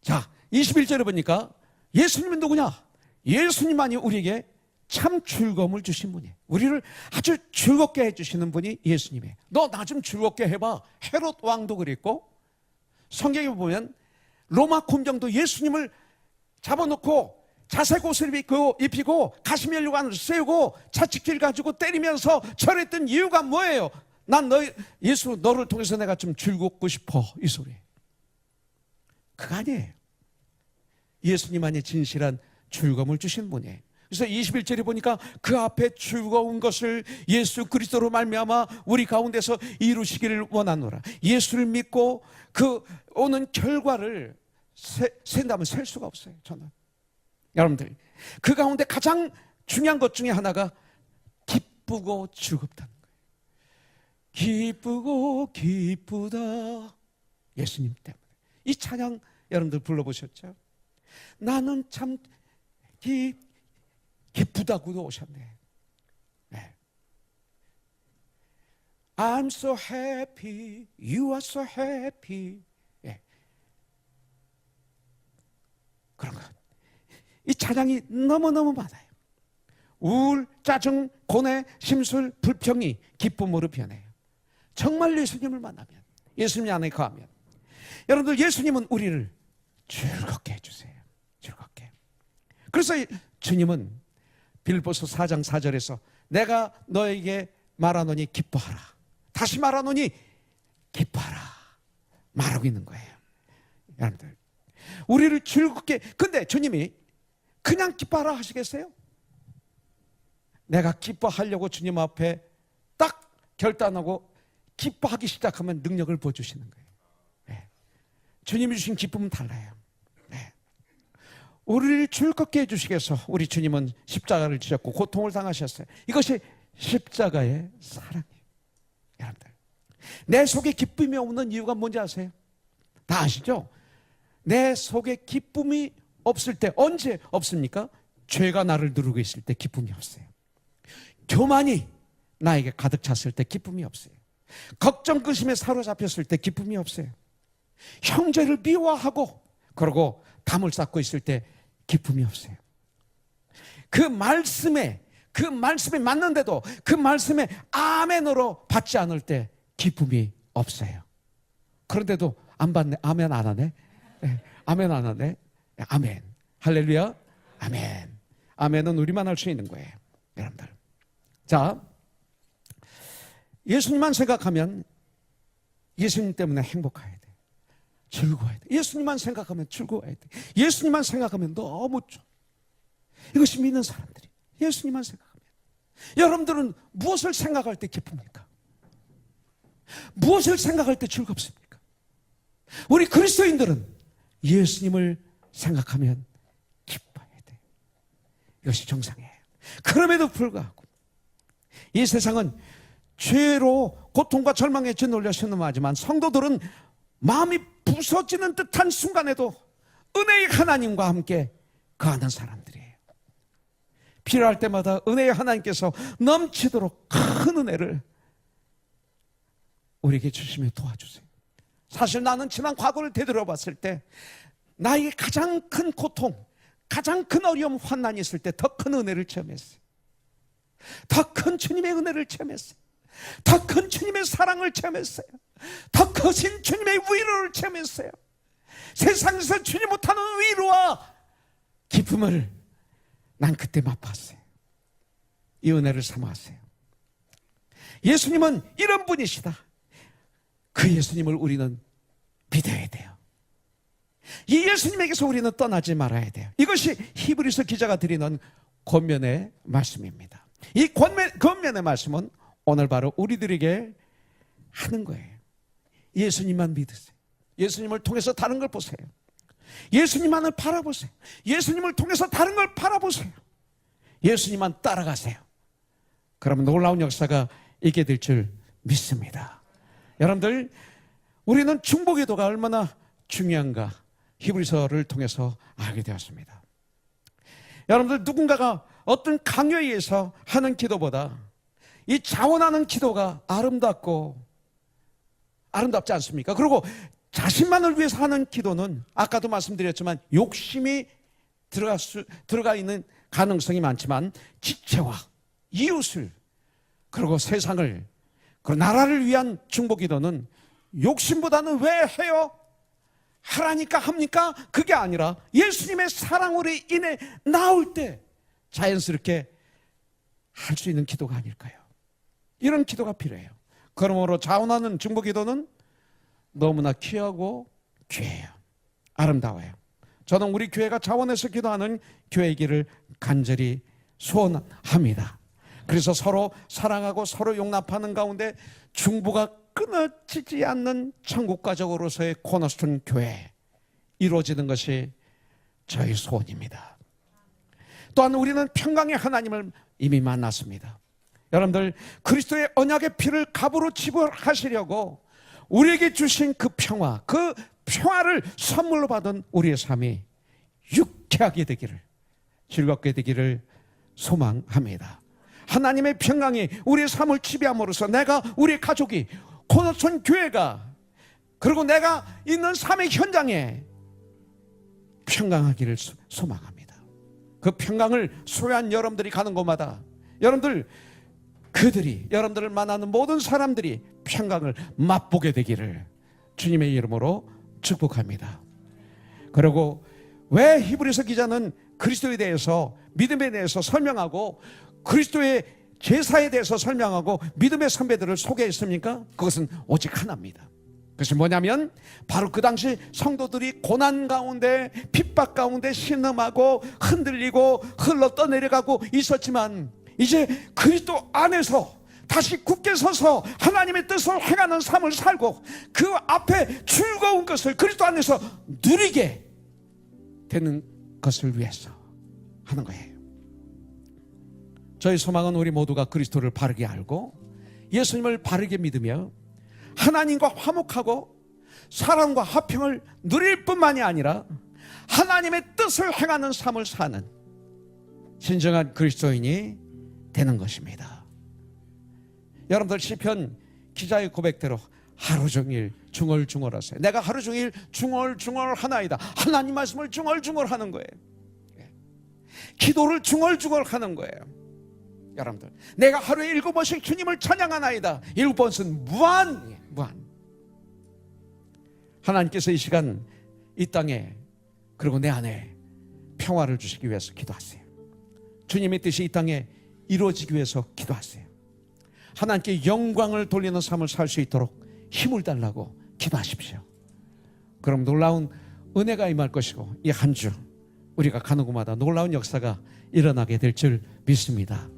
자, 21절에 보니까 예수님은 누구냐? 예수님만이 우리에게 참 즐거움을 주신 분이에요. 우리를 아주 즐겁게 해주시는 분이 예수님이에요. 너 나 좀 즐겁게 해봐. 헤롯 왕도 그랬고, 성경에 보면 로마 곰정도 예수님을 잡아놓고 자색 옷을 입히고 가시면류관을 세우고 자칫길 가지고 때리면서 절했던 이유가 뭐예요? 난 예수 너를 통해서 내가 좀 즐겁고 싶어, 이 소리. 그거 아니에요. 예수님만이 진실한 즐거움을 주신 분이에요. 그래서 21절에 보니까 그 앞에 즐거운 것을 예수 그리스도로 말미암아 우리 가운데서 이루시기를 원하노라. 예수를 믿고 그 오는 결과를 센다면 셀 수가 없어요. 저는 여러분들, 그 가운데 가장 중요한 것 중에 하나가 기쁘고 즐겁다는 거예요. 기쁘고 기쁘다, 예수님 때문에. 이 찬양 여러분들 불러보셨죠? 나는 참 기쁘다고도 오셨네. 네. I'm so happy, you are so happy. 네. 그런 것. 이 찬양이 너무너무 많아요. 우울, 짜증, 고뇌, 심술, 불평이 기쁨으로 변해요. 정말 예수님을 만나면, 예수님 안에 거하면, 여러분들, 예수님은 우리를 즐겁게 해주세요. 즐겁게. 그래서 주님은 빌립보서 4장 4절에서 내가 너에게 말하노니 기뻐하라, 다시 말하노니 기뻐하라 말하고 있는 거예요. 여러분들, 우리를 즐겁게. 근데 주님이 그냥 기뻐하라 하시겠어요? 내가 기뻐하려고 주님 앞에 딱 결단하고 기뻐하기 시작하면 능력을 보여주시는 거예요. 네. 주님이 주신 기쁨은 달라요. 네. 우리를 즐겁게 해주시기 위해서 우리 주님은 십자가를 지셨고 고통을 당하셨어요. 이것이 십자가의 사랑이에요. 여러분들, 내 속에 기쁨이 없는 이유가 뭔지 아세요? 다 아시죠? 내 속에 기쁨이 없을 때 언제 없습니까? 죄가 나를 누르고 있을 때 기쁨이 없어요. 교만이 나에게 가득 찼을 때 기쁨이 없어요. 걱정 근심에 사로잡혔을 때 기쁨이 없어요. 형제를 미워하고 그러고 담을 쌓고 있을 때 기쁨이 없어요. 그 말씀에 맞는데도 그 말씀에 아멘으로 받지 않을 때 기쁨이 없어요. 그런데도 안 받네. 아멘 안 하네. 네. 아멘 안 하네. 아멘. 할렐루야. 아멘. 아멘은 우리만 할 수 있는 거예요. 여러분들. 자, 예수님만 생각하면 예수님 때문에 행복해야 돼. 즐거워야 돼. 예수님만 생각하면 즐거워야 돼. 예수님만 생각하면 너무 좋아. 이것이 믿는 사람들이. 예수님만 생각하면. 여러분들은 무엇을 생각할 때 기쁩니까? 무엇을 생각할 때 즐겁습니까? 우리 그리스도인들은 예수님을 생각하면 기뻐해야 돼. 이것이 정상이에요. 그럼에도 불구하고 이 세상은 죄로 고통과 절망에 짓눌려 신음하지만 성도들은 마음이 부서지는 듯한 순간에도 은혜의 하나님과 함께 거하는 사람들이에요. 필요할 때마다 은혜의 하나님께서 넘치도록 큰 은혜를 우리에게 주시며 도와주세요. 사실 나는 지난 과거를 되돌아봤을 때 나에게 가장 큰 고통, 가장 큰 어려움, 환난이 있을 때 더 큰 은혜를 체험했어요. 더 큰 주님의 은혜를 체험했어요. 더 큰 주님의 사랑을 체험했어요. 더 크신 주님의 위로를 체험했어요. 세상에서 주지 못하는 위로와 기쁨을 난 그때 맛봤어요. 이 은혜를 삼았어요. 예수님은 이런 분이시다. 그 예수님을 우리는 믿어야 돼요. 이 예수님에게서 우리는 떠나지 말아야 돼요. 이것이 히브리서 기자가 드리는 권면의 말씀입니다. 이 권면의 말씀은 오늘 바로 우리들에게 하는 거예요. 예수님만 믿으세요. 예수님을 통해서 다른 걸 보세요. 예수님만을 바라보세요. 예수님을 통해서 다른 걸 바라보세요. 예수님만 따라가세요. 그러면 놀라운 역사가 있게 될 줄 믿습니다. 여러분들, 우리는 중보기도가 얼마나 중요한가 히브리서를 통해서 알게 되었습니다. 여러분들, 누군가가 어떤 강요에 의해서 하는 기도보다 이 자원하는 기도가 아름답지 않습니까? 그리고 자신만을 위해서 하는 기도는 아까도 말씀드렸지만 욕심이 들어가 있는 가능성이 많지만 지체와 이웃을, 그리고 세상을, 그리고 나라를 위한 중보기도는 욕심보다는 왜 해요? 하라니까 합니까? 그게 아니라 예수님의 사랑으로 인해 나올 때 자연스럽게 할 수 있는 기도가 아닐까요? 이런 기도가 필요해요. 그러므로 자원하는 중보기도는 너무나 귀하고 귀해요. 아름다워요. 저는 우리 교회가 자원해서 기도하는 교회이기를 간절히 소원합니다. 그래서 서로 사랑하고 서로 용납하는 가운데 중보가 끊어지지 않는 천국가족으로서의 코너스톤 교회 이루어지는 것이 저희 소원입니다. 또한 우리는 평강의 하나님을 이미 만났습니다. 여러분들, 그리스도의 언약의 피를 값으로 지불하시려고 우리에게 주신 그 평화를 선물로 받은 우리의 삶이 유쾌하게 되기를, 즐겁게 되기를 소망합니다. 하나님의 평강이 우리의 삶을 지배함으로써 내가, 우리 가족이, 코너촌 교회가, 그리고 내가 있는 삶의 현장에 평강하기를 소망합니다. 그 평강을 소유한 여러분들이 가는 곳마다 여러분들을 만나는 모든 사람들이 평강을 맛보게 되기를 주님의 이름으로 축복합니다. 그리고 왜 히브리서 기자는 그리스도에 대해서, 믿음에 대해서 설명하고 그리스도의 제사에 대해서 설명하고 믿음의 선배들을 소개했습니까? 그것은 오직 하나입니다. 그것이 뭐냐면 바로 그 당시 성도들이 고난 가운데, 핍박 가운데 신음하고 흔들리고 흘러 떠내려가고 있었지만 이제 그리스도 안에서 다시 굳게 서서 하나님의 뜻을 행하는 삶을 살고 그 앞에 즐거운 것을 그리스도 안에서 누리게 되는 것을 위해서 하는 거예요. 저희 소망은 우리 모두가 그리스도를 바르게 알고 예수님을 바르게 믿으며 하나님과 화목하고 사랑과 화평을 누릴 뿐만이 아니라 하나님의 뜻을 행하는 삶을 사는 진정한 그리스도인이 되는 것입니다. 여러분들, 시편 기자의 고백대로 하루 종일 중얼중얼하세요. 내가 하루 종일 중얼중얼하나이다. 하나님 말씀을 중얼중얼하는 거예요. 기도를 중얼중얼하는 거예요. 여러분들, 내가 하루에 7번씩 주님을 찬양하나이다. 7번은 무한. 하나님께서 이 시간 이 땅에, 그리고 내 안에 평화를 주시기 위해서 기도하세요. 주님의 뜻이 이 땅에 이루어지기 위해서 기도하세요. 하나님께 영광을 돌리는 삶을 살 수 있도록 힘을 달라고 기도하십시오. 그럼 놀라운 은혜가 임할 것이고 이 한 주 우리가 가는 곳마다 놀라운 역사가 일어나게 될 줄 믿습니다.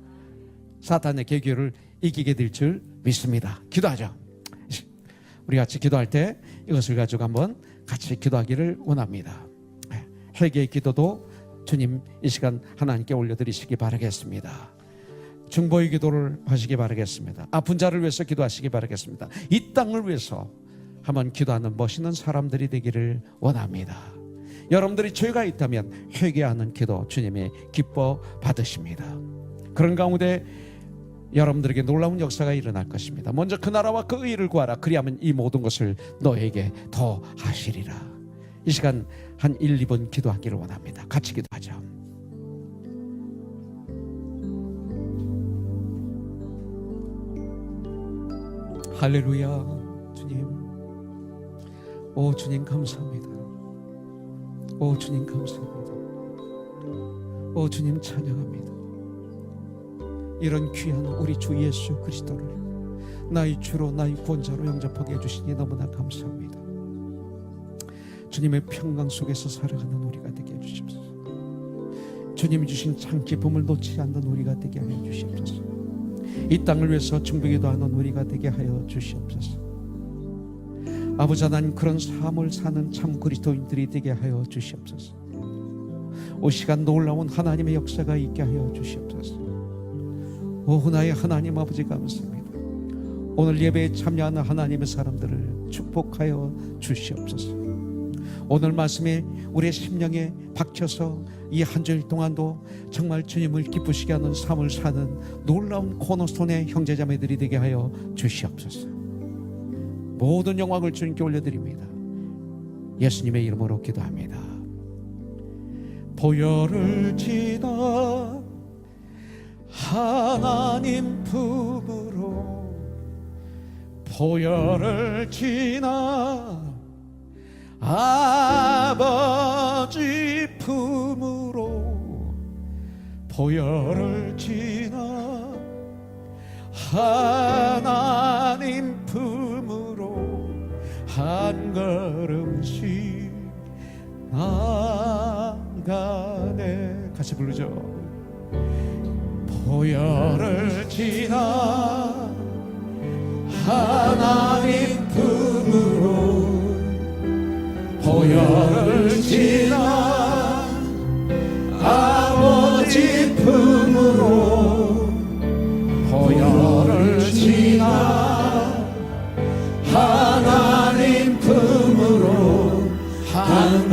사탄의 계교를 이기게 될 줄 믿습니다. 기도하죠. 우리 같이 기도할 때 이것을 가지고 한번 같이 기도하기를 원합니다. 회개의 기도도 주님 이 시간 하나님께 올려드리시기 바라겠습니다. 중보의 기도를 하시기 바라겠습니다. 아픈 자를 위해서 기도하시기 바라겠습니다. 이 땅을 위해서 한번 기도하는 멋있는 사람들이 되기를 원합니다. 여러분들이 죄가 있다면 회개하는 기도 주님이 기뻐 받으십니다. 그런 가운데 여러분들에게 놀라운 역사가 일어날 것입니다. 먼저 그 나라와 그 의를 구하라. 그리하면 이 모든 것을 너에게 더 하시리라. 이 시간 한 1, 2분 기도하기를 원합니다. 같이 기도하죠. 할렐루야. 주님, 오 주님 감사합니다. 오 주님 감사합니다. 오 주님 찬양합니다. 이런 귀한 우리 주 예수 그리스도를 나의 주로, 나의 구원자로 영접하게 해주시니 너무나 감사합니다. 주님의 평강 속에서 살아가는 우리가 되게 해주시옵소서. 주님이 주신 참 기쁨을 놓지 않는 우리가 되게 하여 주시옵소서. 이 땅을 위해서 중보기도 하는 우리가 되게 하여 주시옵소서. 아버지 하나님, 그런 삶을 사는 참 그리스도인들이 되게 하여 주시옵소서. 오 시간 놀라운 하나님의 역사가 있게 하여 주시옵소서. 오 나의 하나님 아버지 감사합니다. 오늘 예배에 참여하는 하나님의 사람들을 축복하여 주시옵소서. 오늘 말씀에 우리의 심령에 박혀서 이 한 주일 동안도 정말 주님을 기쁘시게 하는 삶을 사는 놀라운 코너스톤의 형제자매들이 되게 하여 주시옵소서. 모든 영광을 주님께 올려드립니다. 예수님의 이름으로 기도합니다. 보혈을 지나 하나님 품으로, 보혈을 지나 아버지 품으로, 보혈을 지나 하나님 품으로 한 걸음씩 나가네. 같이 부르죠. 보혈을 지나 하나님 품으로, 보혈을 지나 아버지 품으로, 보혈을 지나 하나님 품으로 한